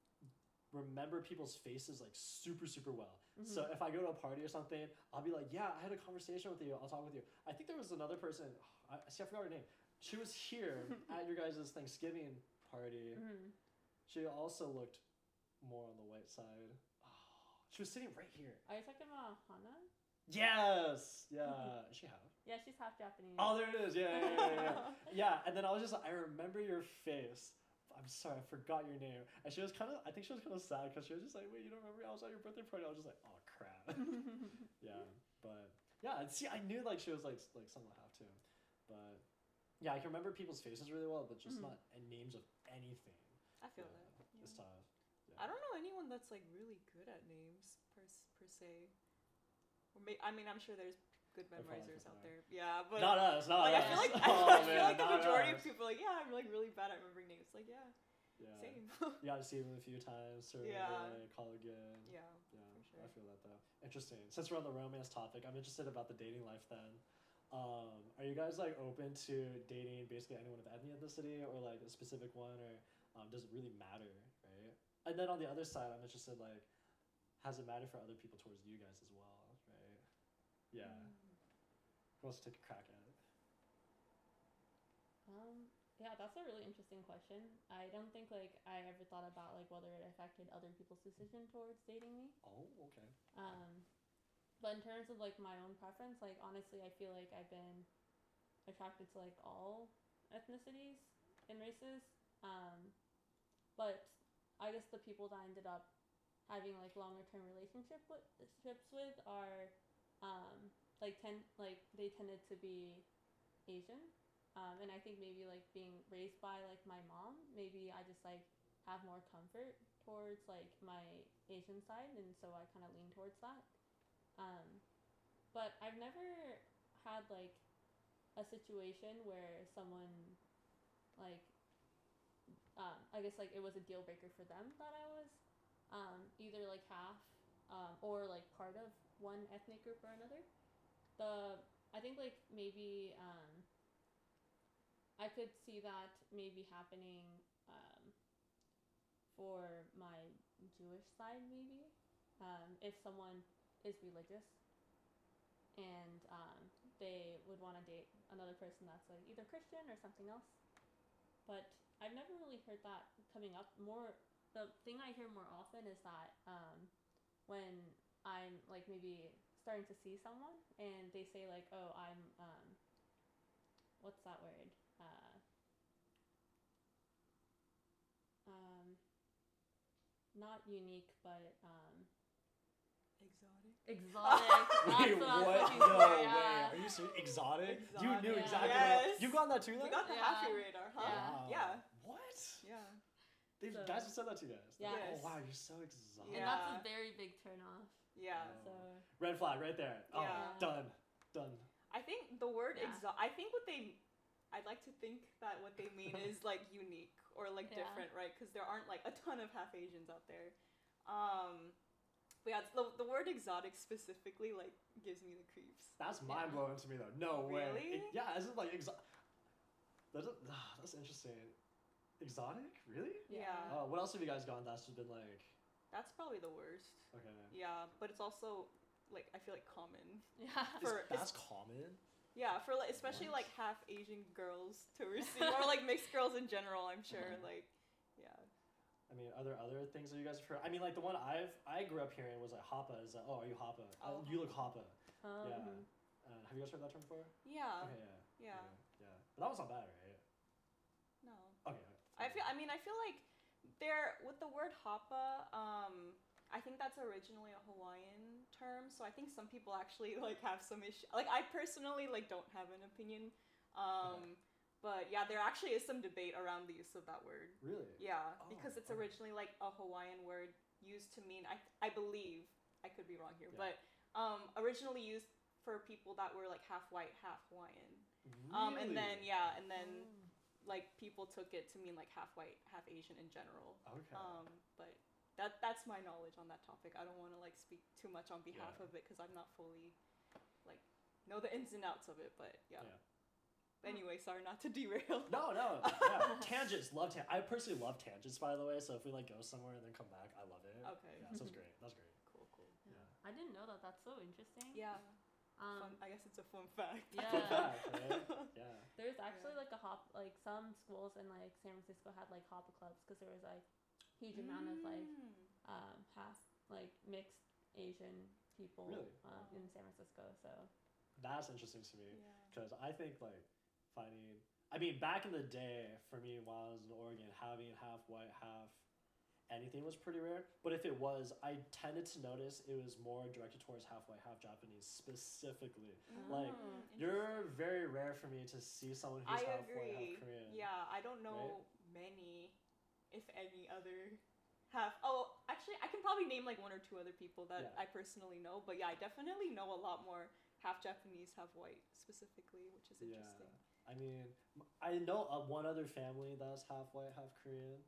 remember people's faces like super well. Mm-hmm. So if I go to a party or something, I'll be like, yeah, I had a conversation with you. I'll talk with you. I think there was another person. I forgot her name. She was here at your guys' Thanksgiving party. Mm-hmm. She also looked more on the white side. She was sitting right here. Are you talking about Hana? Yes. Yeah. Is she half? Yeah, she's half Japanese. Oh, there it is. Yeah. Yeah. And then I was just like, I remember your face. I'm sorry, I forgot your name. And she was I think she was kind of sad because she was just like, wait, you don't remember? I was at your birthday party. I was just like, oh, crap. Yeah. But yeah, and see, I knew like she was like somewhat half too. But yeah, I can remember people's faces really well, but just not names of anything. I feel Yeah, that. It's Yeah. tough. Yeah. I don't know anyone that's like really good at names per se. Or I mean, I'm sure there's good They're probably memorizers out familiar. there. Yeah, but Not us, not like, us. I feel like Oh, I feel man, like the not majority us. of people are like, yeah, I'm like really bad at remembering names. Like, yeah, Yeah. same. You got to see them a few times to Yeah. remember, call again. Yeah. Yeah, For sure. I feel that though. Interesting. Since we're on the romance topic, I'm interested about the dating life then. Are you guys like open to dating basically anyone of any ethnicity or like a specific one, or does it really matter, right? And then on the other side, I'm interested like, has it mattered for other people towards you guys as well, right? Yeah. Who wants to take a crack at it? Yeah, that's a really interesting question. I don't think like I ever thought about like whether it affected other people's decision towards dating me. Oh, okay. But in terms of like my own preference, like honestly, I feel like I've been attracted to like all ethnicities and races. But I guess the people that I ended up having like longer term relationships with are they tended to be Asian. And I think maybe like being raised by like my mom, maybe I just like have more comfort towards like my Asian side, and so I kind of lean towards that. But I've never had like a situation where someone like I guess like it was a deal breaker for them that I was either like half or like part of one ethnic group or another. I think like maybe I could see that maybe happening for my Jewish side maybe if someone is religious and they would want to date another person that's like either Christian or something else. But I've never really heard that coming up. More, the thing I hear more often is that when I'm like maybe starting to see someone and they say like, oh, I'm what's that word? Not unique, but exotic. Wait, That's what I was what? looking No for, way. yeah. Are you serious? Exotic? You Exotic. knew exactly. Yes. You got that too, We then? got the Yeah. happy radar, huh? Wow. Yeah. What? Yeah. These So- guys have said that to you guys. Yeah. Oh Yes. wow, you're so exotic. And Yeah. that's a very big turn off. Yeah. Oh. So Red flag right there. Oh, Yeah. done. I think the word Yeah. I think I'd like to think that what they mean is like unique or like Yeah. different, right? Because there aren't like a ton of half Asians out there. But yeah, the word exotic specifically like gives me the creeps. That's Yeah. mind blowing to me though. No way. Really? Yeah, isn't like that's interesting. Exotic? Really? Yeah. Oh, what else have you guys gotten that's just been like That's probably the worst. okay. Yeah, but it's also like I feel like common. Yeah. That's common? Yeah, for like especially What? like half Asian girls to receive or like mixed girls in general, I'm sure. Like yeah. I mean, are there other things that you guys have heard? I mean, like the one I grew up hearing was like Hapa. Is like, oh, are you Hapa? Oh. You look Hapa. Yeah. Mhm. Have you guys heard that term before? Yeah. Okay, Yeah. yeah. But that one's not bad, right? No. Okay. I feel like there with the word hapa, I think that's originally a Hawaiian term, so I think some people actually like have some issue. Like I personally like don't have an opinion. But yeah, there actually is some debate around the use of that word. Really? Yeah, Oh, because it's okay. originally like a Hawaiian word used to mean I believe, I could be wrong here, Yeah. but originally used for people that were like half white, half Hawaiian. Really? And then Oh. like people took it to mean like half white, half Asian in general. Okay. But that's my knowledge on that topic. I don't want to like speak too much on behalf Yeah. of it because I'm not fully like know the ins and outs of it. But yeah. Yeah. Anyway, sorry not to derail. No. Yeah. Tangents. I personally love tangents, by the way. So if we like go somewhere and then come back, I love it. Okay. Yeah. So it's great. That's great. Cool. Yeah. Yeah. I didn't know that. That's so interesting. Yeah. Fun. I guess it's a fun fact. Yeah. Fun fact, right? Yeah. There's actually like some schools in like San Francisco had like hoppa clubs because there was like huge amount of like half like mixed Asian people Really? in San Francisco. So That's interesting to me Yeah. because I think like finding. I mean, back in the day, for me, while I was in Oregon, having half white, half anything was pretty rare. But if it was, I tended to notice it was more directed towards half white, half Japanese specifically. Like, You're very rare for me to see someone who's I half agree. white, half Korean. Yeah, I don't know many, if any, other half. Oh, actually, I can probably name like one or two other people that Yeah. I personally know. But yeah, I definitely know a lot more half Japanese, half white specifically, which is interesting. I mean, I know one other family that's half white, half Korean,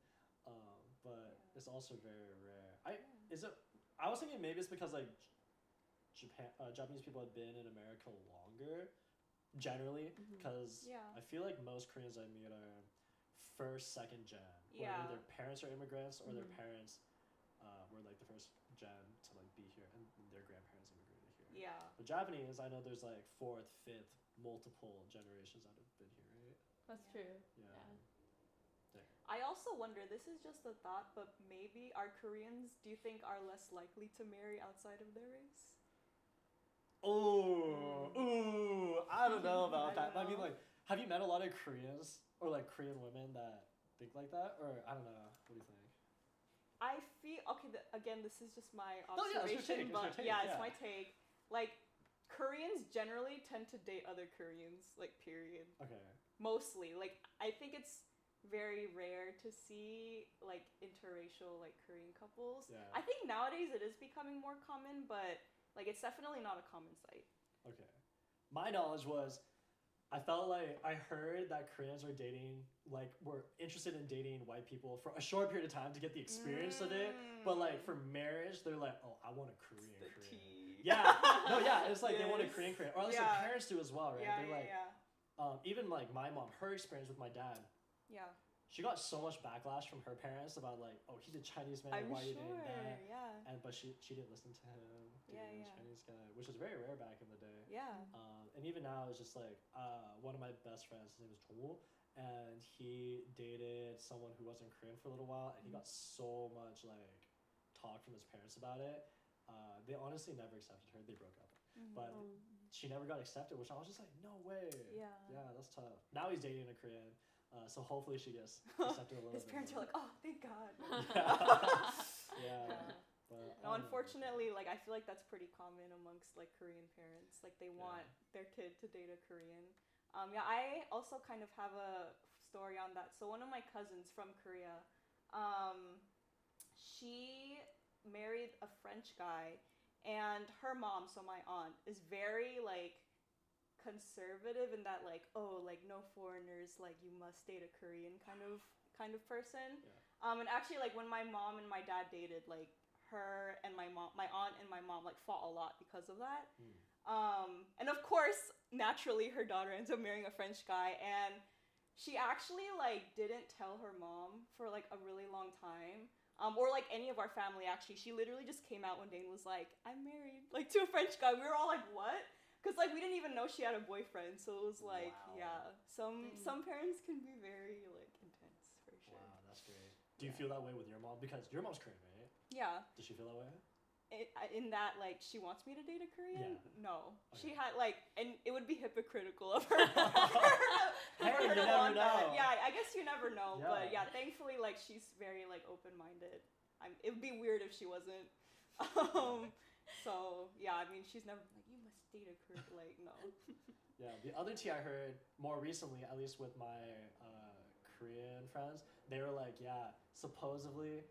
but it's also very rare. I was thinking maybe it's because like Japanese people have been in America longer, generally, because Yeah. I feel like most Koreans I meet are first, second gen, where Yeah. either their parents are immigrants or their Mhm. parents were like the first gen to like be here, and their grandparents immigrated here. Yeah. But Japanese, I know there's like fourth, fifth, multiple generations that have been here, right? That's Yeah. true. Yeah. I also wonder, this is just a thought, but maybe our Koreans, do you think, are less likely to marry outside of their race? Ooh, I don't know about I that. don't I mean, know. like, have you met a lot of Koreans or like Korean women that think like that? Or I don't know. What do you think? I feel okay. Again, this is just my No, yeah, it's your observation, take, it's but your take, yeah, yeah. it's my take. Like, Koreans generally tend to date other Koreans. Like, period. Okay. Mostly, like, I think it's very rare to see like interracial like Korean couples. Yeah. I think nowadays it is becoming more common, but like it's definitely not a common sight. Okay. My knowledge was, I felt like I heard that Koreans are dating, like, were interested in dating white people for a short period of time to get the experience of it. But like for marriage, they're like, oh, I want a Korean. The Korean. tea. Yeah. No, yeah. It's like they want a Yes. Korean, or at least Yeah. their parents do as well, right? Yeah, They're like, yeah. even like my mom, her experience with my dad, Yeah. she got so much backlash from her parents about like, oh, he's a Chinese man, I'm why are you sure. dating that? Yeah. And but she didn't listen to him, Yeah, dating a yeah. Chinese guy, which was very rare back in the day. Yeah. And even now, it's just like one of my best friends. His name is Chongwoo, and he dated someone who wasn't Korean for a little while, and he got so much like talk from his parents about it. They honestly never accepted her. They broke up, but she never got accepted, which I was just like, no way. Yeah. Yeah, that's tough. Now he's dating a Korean, so hopefully she gets accepted a little His bit. parents more. are like, oh, thank God. Yeah. Yeah. But No, unfortunately, like I feel like that's pretty common amongst like Korean parents. Like they want their kid to date a Korean. Yeah, I also kind of have a story on that. So one of my cousins from Korea, she married a French guy, and her mom, so my aunt, is very like conservative in that like, oh, like no foreigners, like you must date a Korean kind of person. Yeah. And actually like when my mom and my dad dated, like her and my aunt and my mom like fought a lot because of that. And of course, naturally her daughter ends up marrying a French guy, and she actually like didn't tell her mom for like a really long time. Or like any of our family actually. She literally just came out one day and was like, I'm married like to a French guy. We were all like, what? Because like we didn't even know she had a boyfriend, so it was like, Wow. yeah, some parents can be very like intense for sure. Wow, that's great. Do you Yeah. feel that way with your mom? Because your mom's Korean, right? Yeah, Does she feel that way? in that like she wants me to date a Korean. Yeah. No, Okay. she had like, and it would be hypocritical of her. Hey, for her you to never want that. know. Yeah, I guess you never know, but Yeah. yeah, thankfully like she's very like open-minded. It would be weird if she wasn't. So yeah, I mean she's never like, you must date a Korean. Like no. Yeah, the other tea I heard more recently, at least with my Korean friends, they were like, yeah, supposedly,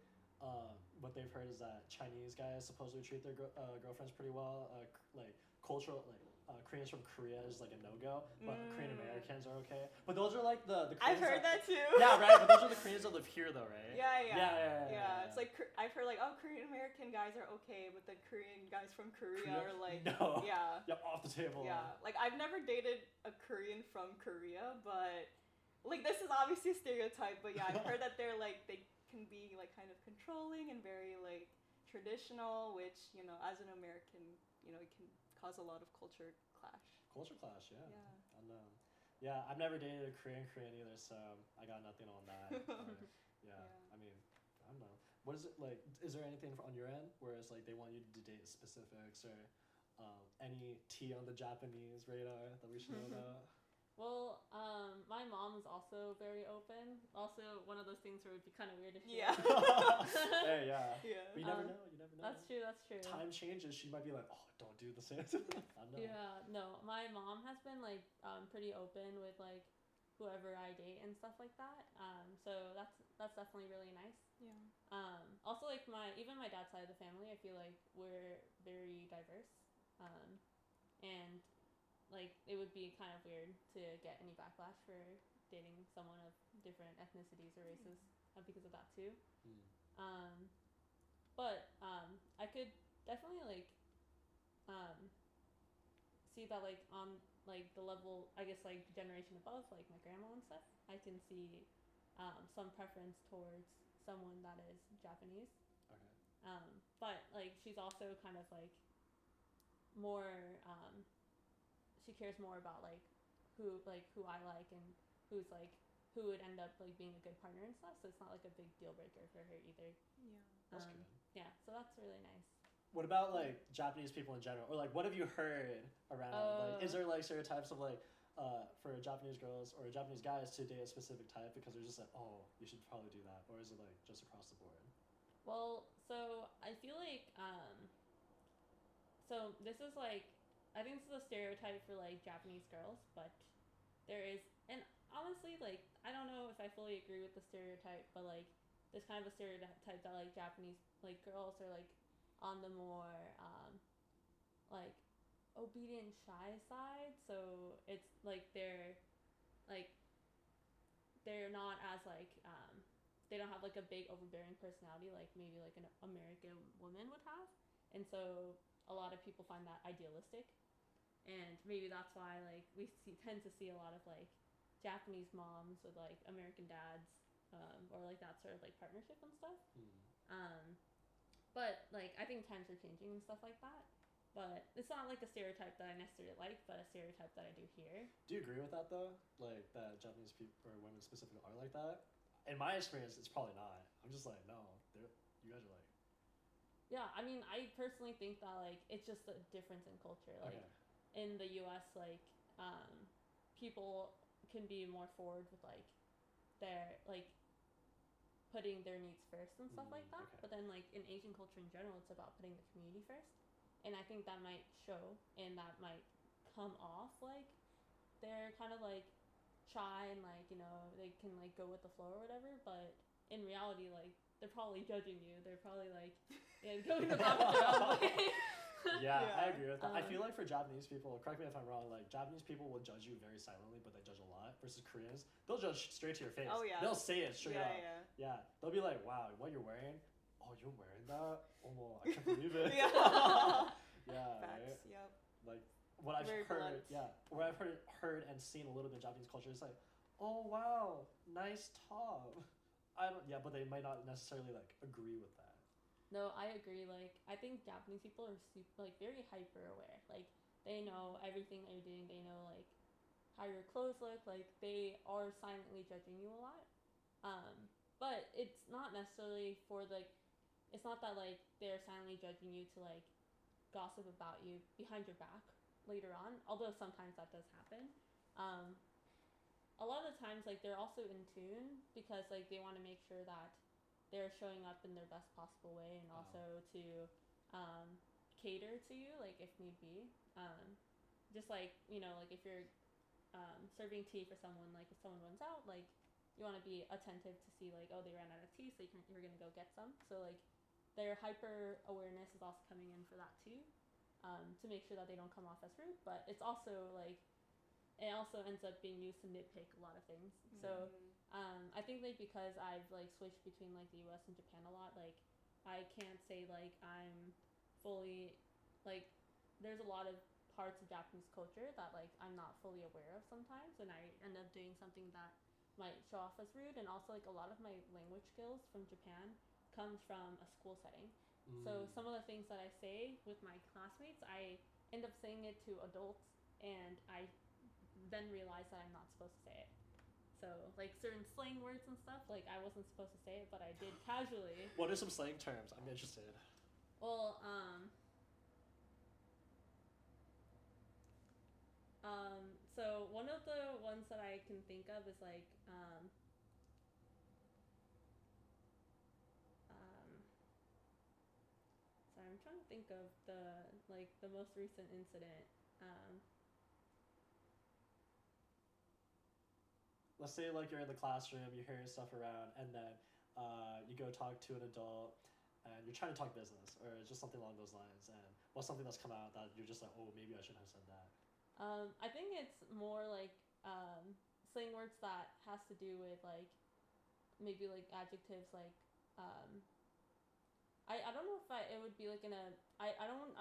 what they've heard is that Chinese guys supposedly treat their girlfriends pretty well. Like cultural, like Koreans from Korea is like a no-go, but Korean Americans are okay. But those are like the Koreans I've heard that too. Yeah, right. But those are the Koreans that live here, though, right? Yeah. It's like I've heard like, oh, Korean American guys are okay, but the Korean guys from Korea are like, no. yeah. Yeah, off the table. Yeah, like I've never dated a Korean from Korea, but like this is obviously a stereotype, but yeah, I've heard that they're like they can be like kind of controlling and very like traditional, which you know, as an American, you know, it can cause a lot of culture clash. Culture clash, yeah. Yeah. I know. Yeah, I've never dated a Korean either, so I got nothing on that. But, yeah, Yeah. I mean, I don't know. What is it like? Is there anything on your end where it's like they want you to date specifics or any tea on the Japanese radar that we should know about? Well, my mom is also very open. Also, one of those things where it would be kind of weird if she Yeah. Hey, yeah. Yeah. But you never know. You never know. That's true. That's true. Time changes. She might be like, oh, don't do the same. I know. Yeah, no, my mom has been like pretty open with like whoever I date and stuff like that. So that's definitely really nice. Yeah. Also like even my dad's side of the family, I feel like we're very diverse. And like it would be kind of weird to get any backlash for dating someone of different ethnicities or races because of that too. But I could definitely like see that like on like the level, I guess like generation above, like my grandma and stuff, I can see some preference towards someone that is Japanese. Okay. But like she's also kind of like more she cares more about who I like and who's like who would end up like being a good partner and stuff. So it's not like a big deal breaker for her either. Yeah. That's Um, good. Yeah, so that's really nice. What about like Japanese people in general, or like what have you heard around? Like, is there like stereotypes of like for Japanese girls or Japanese guys to date a specific type because they're just like, oh, you should probably do that, or is it like just across the board? Well, so I feel like so this is like I think this is a stereotype for like Japanese girls, but there is and honestly like I don't know if I fully agree with the stereotype, but like there's kind of a stereotype that like Japanese like girls are like on the more like obedient shy side, so it's like they're not as like they don't have like a big overbearing personality like maybe like an American woman would have, and so a lot of people find that idealistic, and maybe that's why like tend to see a lot of like Japanese moms with like American dads, or like that sort of like partnership and stuff. But like I think times are changing and stuff like that. But it's not like a stereotype that I necessarily like, but a stereotype that I do hear. Do you agree with that though? Like that Japanese people or women specifically are like that? In my experience, it's probably not. I'm just like, no, you guys are like. Yeah, I mean, I personally think that like it's just a difference in culture. Like in the U.S., like people can be more forward with like their like putting their needs first and stuff like that. Okay. But then like in Asian culture in general, it's about putting the community first. And I think that might show and that might come off like they're kind of like shy and like, you know, they can like go with the flow or whatever, but in reality like they're probably judging you. They're probably like going about it their own way. Yeah, I agree with that. I feel like for Japanese people, correct me if I'm wrong, like Japanese people will judge you very silently, but they judge a lot. Versus Koreans, they'll judge straight to your face. Oh yeah. They'll say it straight up. Yeah. Yeah, they'll be like, "Wow, what you're wearing? Oh, you're wearing that? Oh, I can't believe it." Yeah. Yeah. Facts. Right? Yep. Like what I've Very heard, blunt. what I've heard and seen a little bit of Japanese culture is like, "Oh wow, nice top." Yeah, but they might not necessarily like agree with that. No, I agree. Like, I think Japanese people are like very hyper aware. Like, they know everything that you're doing. They know like how your clothes look. Like, they are silently judging you a lot. But it's not necessarily for like, it's not that like they're silently judging you to like gossip about you behind your back later on. Although sometimes that does happen. A lot of the times like they're also in tune because like they want to make sure that they're showing up in their best possible way and also to cater to you like if need be, just like you know like if you're serving tea for someone, like if someone runs out, like you want to be attentive to see like, oh, they ran out of tea, so you're gonna go get some. So like their hyper awareness is also coming in for that too, to make sure that they don't come off as rude, but it's also like it also ends up being used to nitpick a lot of things. So I think like because I've like switched between like the US and Japan a lot, like I can't say like I'm fully like there's a lot of parts of Japanese culture that like I'm not fully aware of sometimes, and I end up doing something that might show off as rude. And also like a lot of my language skills from Japan comes from a school setting. So some of the things that I say with my classmates, I end up saying it to adults, and I then realize that I'm not supposed to say it. So like certain slang words and stuff, like I wasn't supposed to say it, but I did casually. What are some slang terms? I'm interested. Well, so one of the ones that I can think of is like, sorry, I'm trying to think of the most recent incident. Let's say like you're in the classroom, you're hearing stuff around, and then you go talk to an adult, and you're trying to talk business or just something along those lines. And what's something that's come out that you're just like, oh, maybe I shouldn't have said that. I think it's more like slang words that has to do with like maybe like adjectives like I don't know if it would be like in a I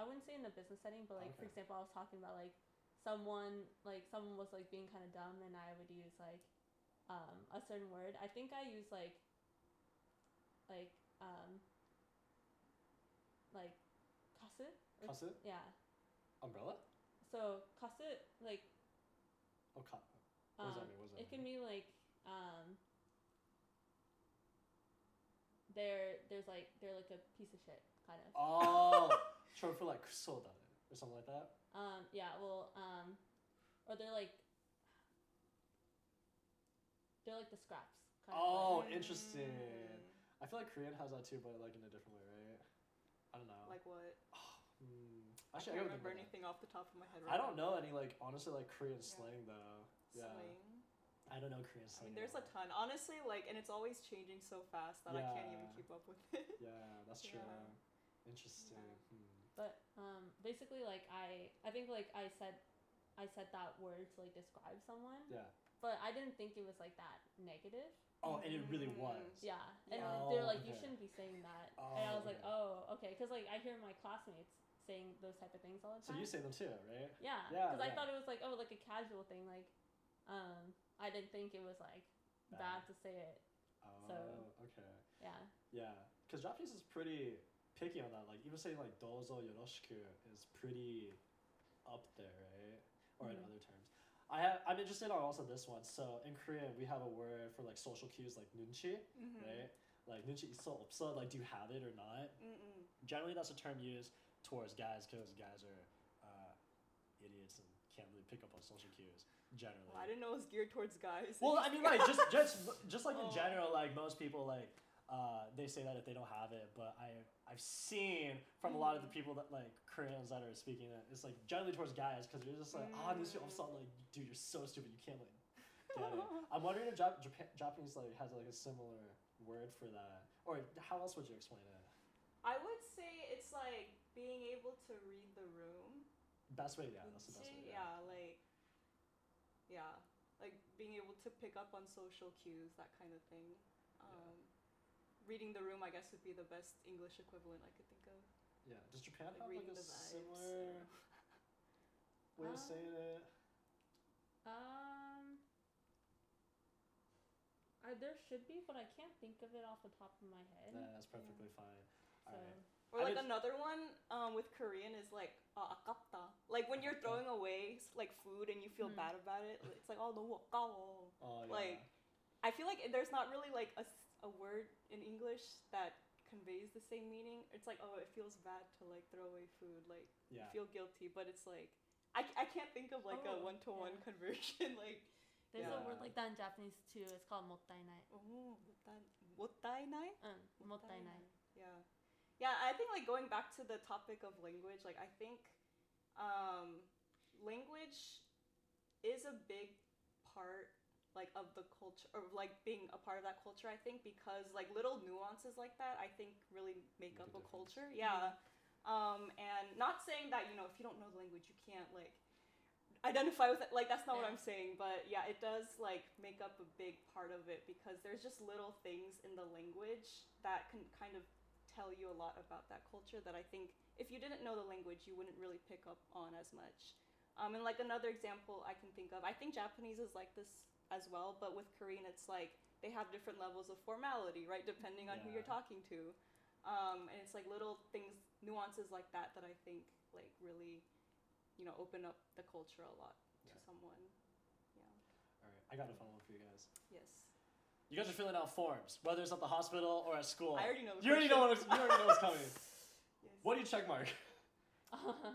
wouldn't say in a business setting, but like for example, I was talking about like someone was like being kind of dumb, and I would use like a certain word. I think I use like kasu. Kasu? Yeah. Umbrella? So kasu, like, Oh, what does that mean? What does that it can mean? be like they're like a piece of shit kind of. Oh, short for like soda or something like that. Yeah, well, or they're like the scraps kind Oh, of. Like, interesting. I feel like Korean has that too, but like in a different way, right? I don't know. Like what? Actually, I can't gotta remember think about anything off the top of my head that. right I don't now. know any like honestly like Korean Yeah. slang though. Yeah. Slang. I don't know Korean I slang. mean, there's a at all. ton. Honestly, like, and it's always changing so fast that I can't even Yeah. keep up with it. Yeah, that's true. Yeah. Interesting. but basically, like I think like I said that word to like describe someone, Yeah. but I didn't think it was like that negative. Oh, and it really was. Yeah, and Yeah. they're like, you Okay. shouldn't be saying that, Oh, and I was like, okay. oh, okay, because like I hear my classmates saying those type of things all the So time. you say them too, right? Yeah, Yeah, because I yeah. thought it was like, oh, like a casual thing, like, I didn't think it was like bad to say it. Oh, okay. Yeah. Yeah, because Japanese is pretty picky on that. Like even saying like dozo yoroshiku is pretty up there, right? Or in Mhm. other terms. I'm interested on also this one. So in Korean we have a word for like social cues like nunchi, right? Like nunchi 있어 없어, like do you have it or not? Generally that's a term used towards guys because guys are idiots and can't really pick up on social cues generally. Well, I didn't know it was geared towards guys. Well, I mean, like just like in Oh. general, like most people like they say that if they don't have it, but I've seen from a lot of the people that like Koreans that are speaking it, it's like generally towards guys because you're just like this is like dude, you're so stupid, you can't like get it. I'm wondering if Japanese like has like a similar word for that, or how else would you explain it? I would say it's like being able to read the room. Best way, yeah, that's the best way. Yeah, like being able to pick up on social cues, that kind of thing. Reading the room, I guess, would be the best English equivalent I could think of. Yeah. Does Japan Like have like reading a the vibes. similar way of saying it? There should be, but I can't think of it off the top of my head. Yeah, that's perfectly fine. So. Alright. Or like another one with Korean is like 아깝다. Like when you're throwing away like food and you feel bad about it, it's like 너무 아까워. Oh, yeah. Like I feel like there's not really like a word in English that conveys the same meaning. It's like it feels bad to like throw away food, like you feel guilty, but it's like I can't think of like a one-to-one conversion. Like there's a word like that in Japanese too. It's called mottainai. Mottainai? Mottainai. Yeah, I think like going back to the topic of language, like I think language is a big part like of the culture, or like being a part of that culture, I think, because like little nuances like that I think really make up a culture. Yeah. And not saying that, you know, if you don't know the language you can't like identify with it, like that's not what I'm saying, but yeah, it does like make up a big part of it because there's just little things in the language that can kind of tell you a lot about that culture that I think if you didn't know the language you wouldn't really pick up on as much. And like another example I can think of, I think Japanese is like this as well, but with Korean it's like they have different levels of formality, right, depending on who you're talking to. And it's like little things, nuances like that I think like really, you know, open up the culture a lot to someone. Yeah. Alright, I got a fun one for you guys. Yes. You guys are filling out forms, whether it's at the hospital or at school. I already know the You already know what's coming. Yes. What do you check mark?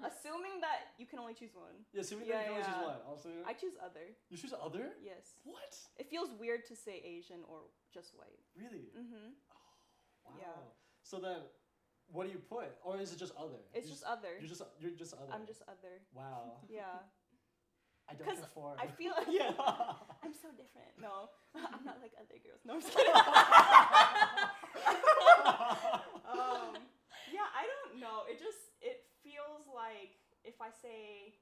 Assuming that you can only choose one. Yeah, assuming that you can only choose one. Also, I choose other. you choose other? Yes. What? It feels weird to say Asian or just white. Really? Mm-hmm. Wow. Yeah. So then, what do you put? Or is it just other? It's just other. You're just other. I'm just other. Wow. Yeah. I don't 'Cause conform. I feel I'm so different. No, I'm not like other girls. No, I'm just kidding. Yeah, I don't know. It feels like if I say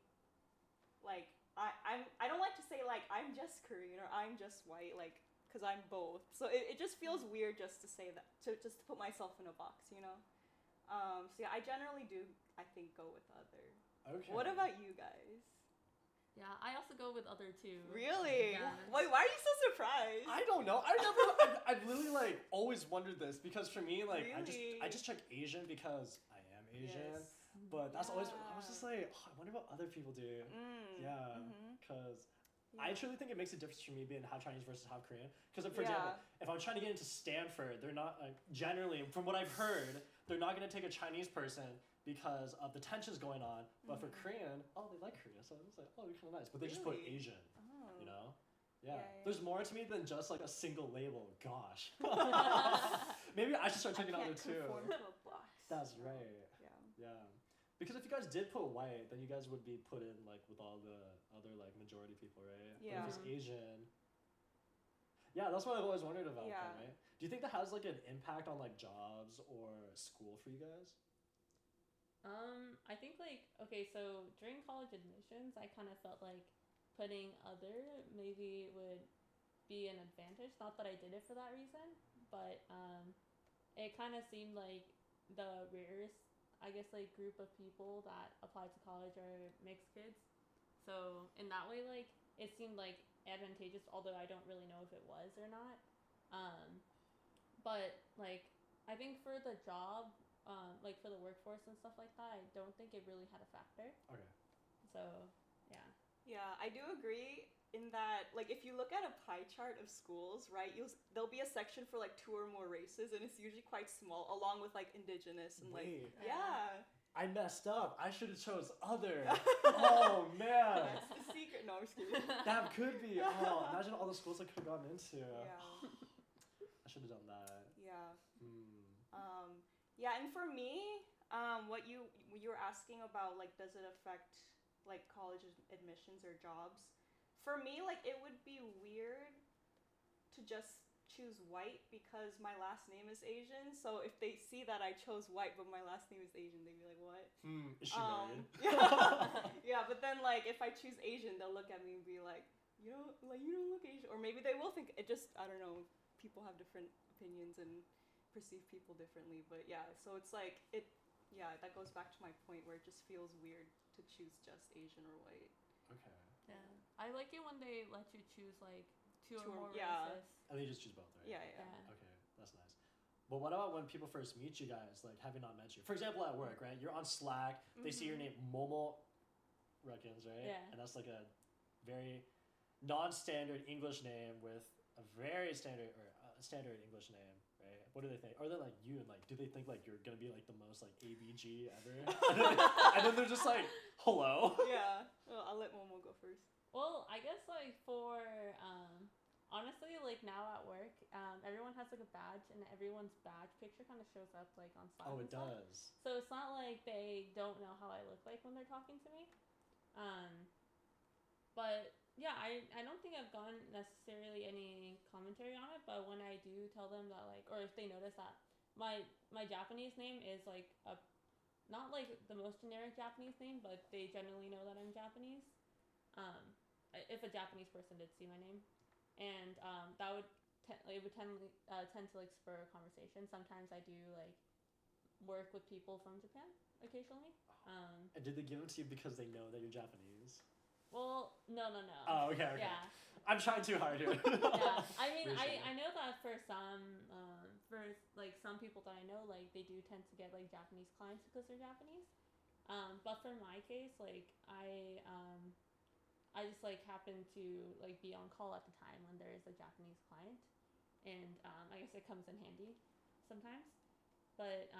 like I don't like to say like I'm just Korean or I'm just white, like because I'm both. So it just feels weird just to say that, to put myself in a box, you know. So yeah, I generally do, I think, go with other. Okay. What about you guys? Yeah, I also go with other too. Really? Yeah. Wait, why are you so surprised? I don't know. I've literally like always wondered this because for me like Really? I just check Asian because I am Asian. Yes. But that's always, I was just Yeah. like, oh, I wonder what other people do. Yeah, Mhm. because Yeah. I truly think it makes a difference for me being half Chinese versus half Korean. Because, for Yeah. example, if I'm trying to get into Stanford, they're not, generally, from what I've heard, they're not going to take a Chinese person because of the tensions going on. But for Mhm. Korean, oh, they like Korea. So I was like, oh, you're kind of nice. But they just put Really? Asian, Oh. you know? Yeah. Yeah, There's yeah. more to me than just like a single label. Gosh. Maybe I should start checking out I there can't too. conform to a box. That's No. right. Yeah. Yeah. Because if you guys did put white, then you guys would be put in like with all the other like majority people, right? But Yeah. if it's Asian. Yeah, that's what I've always wondered about Yeah. them, right? Do you think that has like an impact on like jobs or school for you guys? I think like okay, so during college admissions, I kind of felt like putting other maybe would be an advantage. Not that I did it for that reason, but it kind of seemed like the rarest, I guess, like group of people that apply to college are mixed kids. So in that way, like it seemed like advantageous, although I don't really know if it was or not. Um, but like I think for the job, like for the workforce and stuff like that, I don't think it really had a factor. Okay. So yeah. Yeah, I do agree in that, like, if you look at a pie chart of schools, right, there'll be a section for like 2 or more races, and it's usually quite small, along with like indigenous and like. Wait, Yeah. I messed up. I should have chose other. Oh man. That's the secret. No, I'm just kidding. That could be. Oh, imagine all the schools I could have gotten into. Yeah. I should have done that. Yeah. Hmm. Yeah, and for me, what you were asking about, like, does it affect like college admissions or jobs? For me, like, it would be weird to just choose white because my last name is Asian. So if they see that I chose white but my last name is Asian, they'd be like, "What?" Is she married? Yeah, but then like if I choose Asian, they'll look at me and be like, you don't look Asian, or maybe they will think it. Just, I don't know. People have different opinions and perceive people differently, but yeah. So it's like it. Yeah, that goes back to my point where it just feels weird to choose just Asian or white. Okay. Yeah. I like it when they let you choose like two or more yeah. races. And then you just choose both, right? Yeah, yeah. Yeah. Okay, that's nice. But what about when people first meet you guys, like having not met you? For example, at work, right? You're on Slack. They see your name, Momo Reckons, right? Yeah. And that's like a very non-standard English name with a very standard or standard English name, right? What do they think? Or they're like you, and like, do they think like you're gonna be like the most like ABG ever? And then they're just like, hello. Yeah. Well, I'll let Momo go first. Well, I guess like for honestly, like now at work, everyone has like a badge, and everyone's badge picture kind of shows up like on Slack. Oh, and it stuff. does. So it's not like they don't know how I look like when they're talking to me. But yeah, I don't think I've gotten necessarily any commentary on it, but when I do tell them that, like, or if they notice that my Japanese name is like a not like the most generic Japanese name, but they generally know that I'm Japanese. If a Japanese person did see my name, and that would it would tend to like spur a conversation. Sometimes I do like work with people from Japan occasionally. And did they give them to you because they know that you're Japanese? Well, no. Oh, okay. Yeah. I'm trying too hard here. Yeah. I mean, Appreciate I know that for like some people that I know, like they do tend to get like Japanese clients because they're Japanese. But for my case, like I just like happen to like be on call at the time when there is a Japanese client, and I guess it comes in handy sometimes. But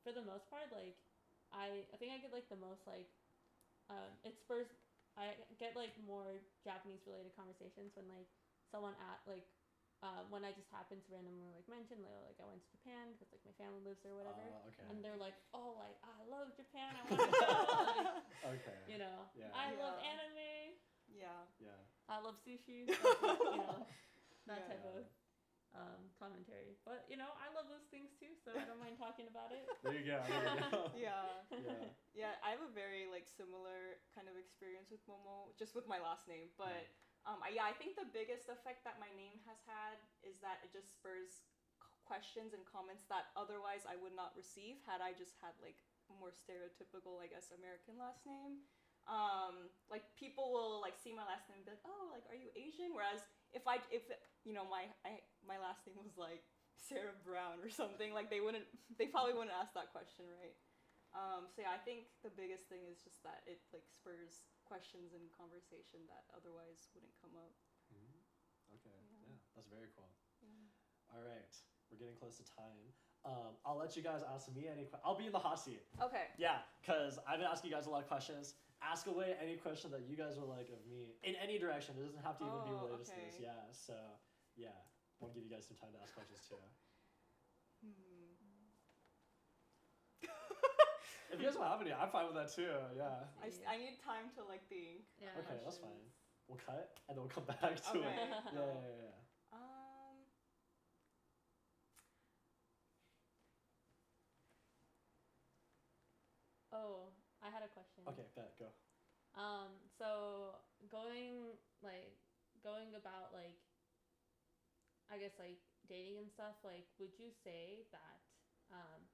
for the most part, like I think I get like the most like it spurs. I get like more Japanese related conversations when like someone at like when I just happen to randomly like mention like I went to Japan because like my family lives there or whatever, Okay. and they're like, oh, like I love Japan, I want to go. Like, Okay. you know, Yeah. I love Yeah. anime, Yeah. Yeah. I love sushi, like, you know, that Yeah. type of commentary. But you know, I love those things too, so I don't mind talking about it. There you go. There you go. Yeah. Yeah. Yeah, I have a very like similar kind of experience with Momo, just with my last name. But I think the biggest effect that my name has had is that it just spurs questions and comments that otherwise I would not receive had I just had like a more stereotypical, I guess, American last name. Like people will like see my last name and be like, "Oh, like are you Asian?" Whereas if you know my last name was like Sarah Brown or something, like they probably wouldn't ask that question, right? So yeah, I think the biggest thing is just that it like spurs questions and conversation that otherwise wouldn't come up. Mhm. Okay, Yeah. yeah, that's very cool. Yeah. All right, we're getting close to time. I'll let you guys ask me any. I'll be in the hot seat. Okay. Yeah, because I've been asking you guys a lot of questions. Ask away any question that you guys would like of me in any direction. It doesn't have to even be Oh, related to this. okay. Yeah, so yeah, want to give you guys some time to ask questions too. Hmm. If you guys don't have any, I'm fine with that too. Yeah. I need time to like think. Yeah. Okay, that's fine. Questions. We'll cut and then we'll come back to Okay. it. Yeah. Oh, I had a question. Okay, bet go. So going about like, I guess like dating and stuff. Like, would you say that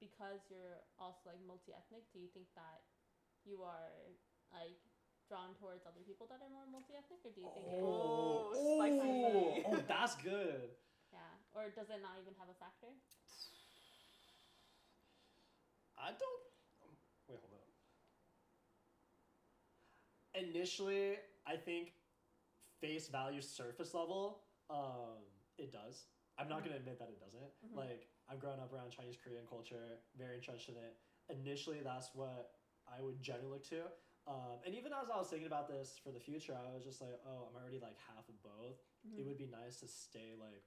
because you're also like multi-ethnic, do you think that you are like drawn towards other people that are more multi-ethnic, or do you think Oh, spicy. Oh, that's good. yeah, or does it not even have a factor? I don't. Wait, hold up. Initially, I think face value, surface level, it does. I'm not gonna admit that it doesn't. Mhm. Like, I've grown up around Chinese Korean culture, very entrenched in it. Initially, that's what I would generally look to. And even as I was thinking about this for the future, I was just like, oh, I'm already like half of both. Mm-hmm. It would be nice to stay like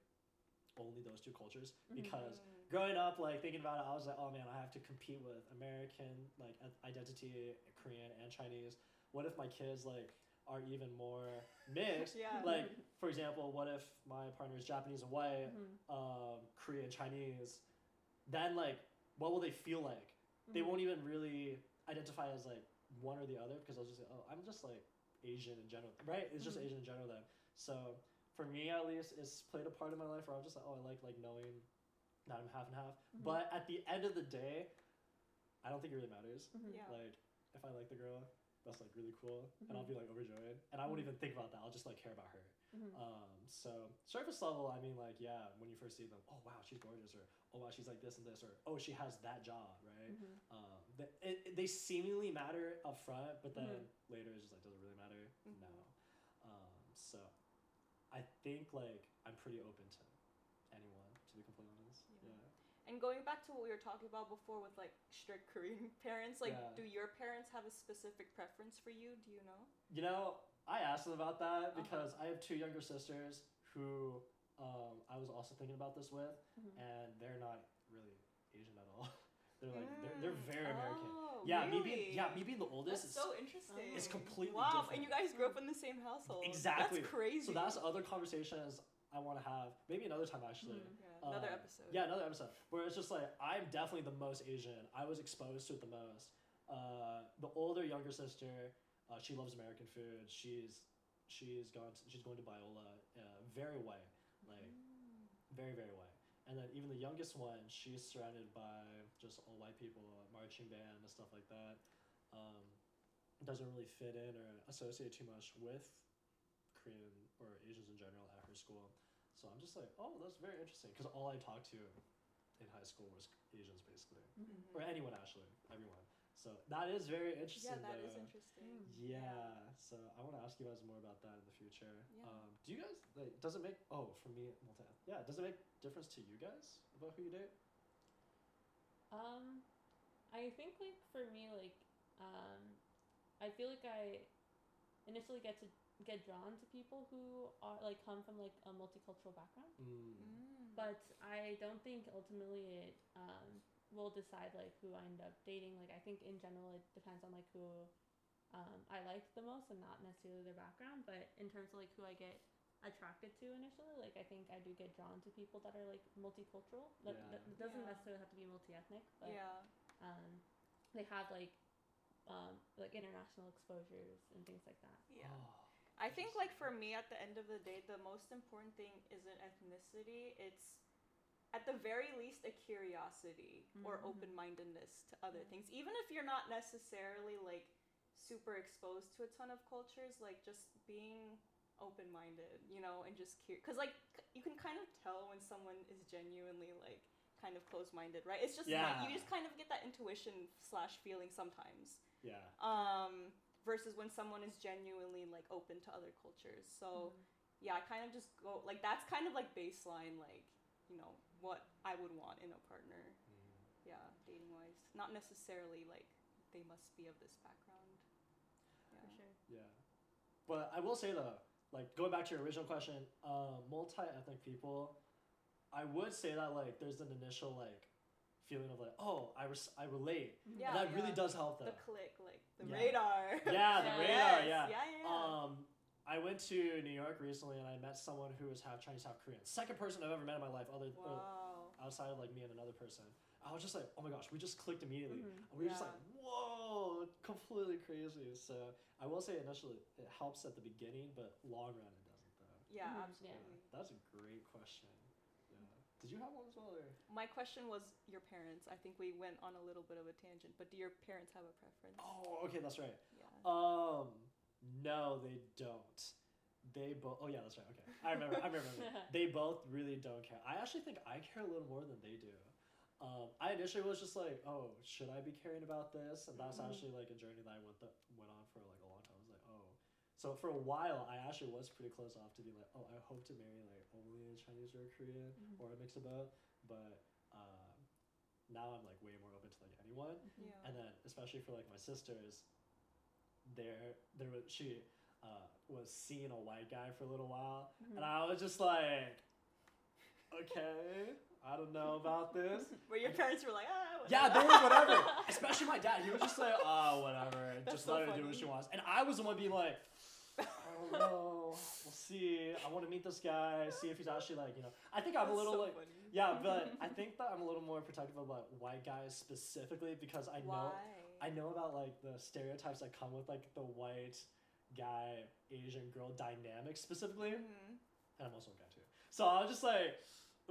only those two cultures Mhm. because growing up, like thinking about it, I was like, oh man, I have to compete with American like identity, Korean and Chinese. What if my kids like are even more mixed? Yeah. Like, for example, what if my partner is Japanese and white, Mhm. Korean, Chinese? Then like, what will they feel like? They Mhm. won't even really identify as like one or the other because I'll just say, oh, I'm just like Asian in general, right? It's just Mhm. Asian in general then. So for me at least, it's played a part in my life where I'm just like, oh, I like knowing that I'm half and half. Mhm. But at the end of the day, I don't think it really matters. Mhm. Yeah. Like, if I like the girl, that's like really cool, and I'll Mhm. be like overjoyed, and I won't Mhm. even think about that. I'll just like care about her. Mhm. So surface level, I mean, like, yeah, when you first see them, oh wow, she's gorgeous, or oh wow, she's like this and this, or oh, she has that job, right? Mhm. They seemingly matter up front, but then Mhm. later it's just like, does it really matter? Mhm. No. So I think like I'm pretty open to anyone, to be completely honest. Yeah. Yeah. And going back to what we were talking about before with like strict Korean parents, like Yeah. do your parents have a specific preference for you? Do you know? You know, I asked them about that Uh-huh. because I have two younger sisters who I was also thinking about this with, Mhm. and they're not really Asian at all. They're like they're very American. Oh, Yeah, really? me being the oldest. That's so interesting. It's completely wow. different. And you guys grew up in the same household. Exactly. That's crazy. So that's other conversations I want to have. Maybe another time actually. Mhm. yeah, another episode. Yeah, another episode where it's just like I'm definitely the most Asian. I was exposed to it the most. The older younger sister, she loves American food. She's going to Biola. Very white, like very white. And then even the youngest one, she's surrounded by just all white people, marching band and stuff like that. Doesn't really fit in or associate too much with Korean or Asians in general at her school. So I'm just like, oh, that's very interesting because all I talked to in high school was Asians basically, Mhm. or anyone actually, everyone. So that is very interesting. Yeah, that is though. interesting. Yeah. So I want to ask you guys more about that in the future. Yeah. Do you guys like? Does it make? Oh, for me, yeah. Does it make difference to you guys about who you date? I think like for me I feel like I initially get drawn to people who are like come from like a multicultural background, but I don't think ultimately it will decide like who I end up dating. Like I think in general it depends on like who I like the most and not necessarily their background. But in terms of like who I get attracted to initially, like I think I do get drawn to people that are like multicultural. That doesn't Yeah. necessarily have to be multi-ethnic, but Yeah. they have like international exposures and things like that. Yeah. Oh, I think like for me at the end of the day, the most important thing isn't ethnicity. It's at the very least a curiosity or Mhm. open-mindedness to other Yeah. things. Even if you're not necessarily like super exposed to a ton of cultures, like just being open-minded, you know, and just curious. Because like you can kind of tell when someone is genuinely like kind of closed-minded, right? It's just Yeah. like, you just kind of get that intuition / feeling sometimes. Yeah. Versus when someone is genuinely like open to other cultures. So Mhm. yeah, I kind of just go like, that's kind of like baseline, like, you know, what I would want in a partner. Yeah, dating wise, not necessarily like they must be of this background. Yeah. For sure. Yeah. But I will say though, like going back to your original question, multi-ethnic people, I would say that like there's an initial like feeling of like, oh, I relate. Yeah, And that really does help though. The click, like the Yeah. radar. Yeah, the Yeah. radar, Yes, yeah. yeah. I went to New York recently and I met someone who was half Chinese, half Korean. Second person I've ever met in my life, Wow. outside of like me and another person. I was just like, oh my gosh, we just clicked immediately. Mhm. And we were just Yeah. like, whoa, completely crazy. So I will say initially it helps at the beginning, but long run it doesn't though. Yeah, Mhm, absolutely. That's a great question. Yeah. Did you have one as well? Or? My question was your parents. I think we went on a little bit of a tangent, but do your parents have a preference? Oh, okay, that's right. Yeah. No, they don't. They both. Oh yeah, that's right. Okay, I remember. They both really don't care. I actually think I care a little more than they do. I initially was just like, oh, should I be caring about this? And that's Mhm. actually like a journey that I went on for like a long time. I was like, oh. So for a while, I actually was pretty close off to being like, oh, I hope to marry like only a Chinese or a Korean Mhm. or a mix of both. But now I'm like way more open to like anyone. Mhm. Yeah. And then especially for like my sisters, she was seeing a white guy for a little while, Mhm. and I was just like, okay, I don't know about this. Where your parents were like, whatever. Yeah, they were whatever. Especially my dad, he was just like, whatever, That's just so let her do what funny. she wants. And I was the one being like, I don't know, we'll see. I want to meet this guy, see if he's actually like, I think I'm a That's little so like. funny. Yeah, but I think that I'm a little more protective about white guys specifically because I Why? know about like the stereotypes that come with like the white guy Asian girl dynamic specifically, Mhm. and I'm also a guy too. So I was just like,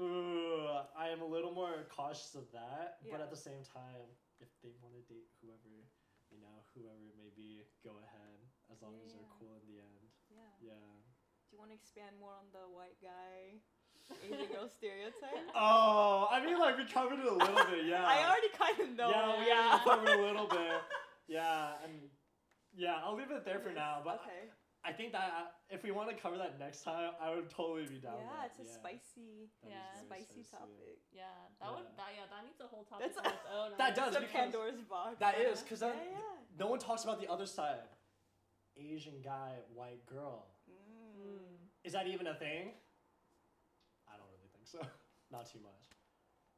ooh, I am a little more cautious of that. But Yeah. at the same time, if they want to date whoever it may be, go ahead as long as they're Yeah. cool in the end. Yeah. Yeah. Do you want to expand more on the white guy Asian girl stereotype? Oh, I mean, like we covered it a little bit. Yeah. I already kind of know. Yeah, we already covered a little bit. Yeah, and yeah, I'll leave it there for now. But okay. I think that if we want to cover that next time, I would totally be down. Yeah, with it's a that. spicy, That is Yeah. very spicy topic. Yeah, that would Yeah. that needs a whole topic That's on its own. I That think. does, It's a because Pandora's box. That is, because Yeah, then yeah. no one talks about the other side. Asian guy, white girl. Mm. Is that even a thing? I don't really think so. Not too much.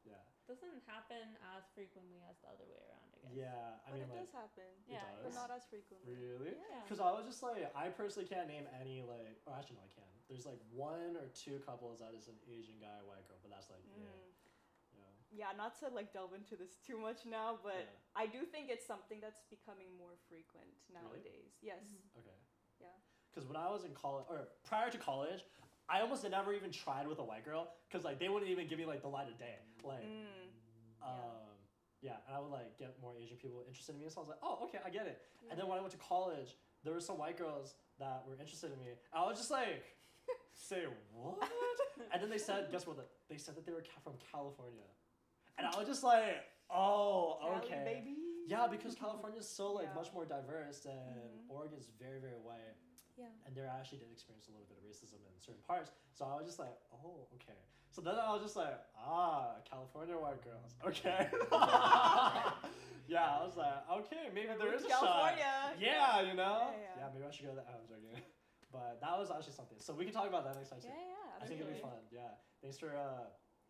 Yeah. Doesn't happen as frequently as the other way around, I guess. Yeah, I But mean, it like, does happen. Yeah, it But does. not as frequently. Really? Yeah. Because I was just like, I personally can't name any like. Oh, actually, no, I can. There's like one or two couples that is an Asian guy, white girl, but that's like Mm. yeah. Yeah, not to like delve into this too much now, but Yeah. I do think it's something that's becoming more frequent nowadays. Yes. Mhm. Okay. Yeah. Because when I was in college, or prior to college, I almost never even tried with a white girl because like they wouldn't even give me like the light of day. Like, yeah, and I would like get more Asian people interested in me, so I was like, oh, okay, I get it. Yeah. And then when I went to college, there were some white girls that were interested in me. I was just like, say what? And then they said, guess what? They said that they were from California, and I was just like, oh, Cali, okay. baby. Yeah, because California is so like Yeah. much more diverse, and Mhm. Oregon's very, very white. Yeah. And there I actually did experience a little bit of racism in certain parts. So I was just like, oh, okay. So then I was just like, California white girls. Okay. Yeah, I was like, okay, maybe there is a California. shot. Yeah, you know? Yeah. Maybe I should go to that. I'm joking. But that was actually something. So we can talk about that next time Yeah, too. yeah. I think it'll be absolutely. fun. Yeah. Thanks for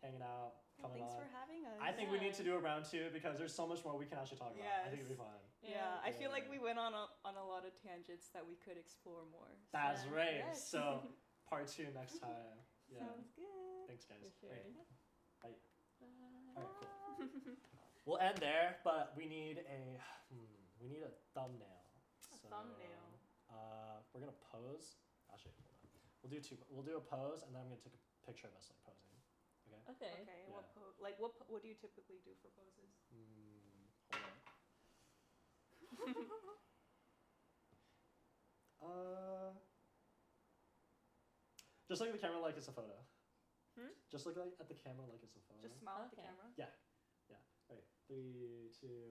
hanging out, Well, coming thanks on. for having us. I think we need to Yeah. do a round two because there's so much more we can actually talk about. I think it'll be Yes. fun. Yeah, I feel like Yeah. we went on a lot of tangents that we could explore more. That's Yeah. right. Yes. So part two next time. Yeah. Sounds good. Thanks, guys. For sure. Right. Bye. Bye. Alright, cool. We'll end there, but we need a thumbnail. A thumbnail. We're gonna pose. Actually, hold on. We'll do two. We'll do a pose, and then I'm gonna take a picture of us like posing. Okay. Okay. Okay. Yeah. What do you typically do for poses? Hold on. Just look at the camera like it's a photo. Just look at the camera like it's a photo. Just smile at the Okay. camera. Yeah. Right. 3, 2,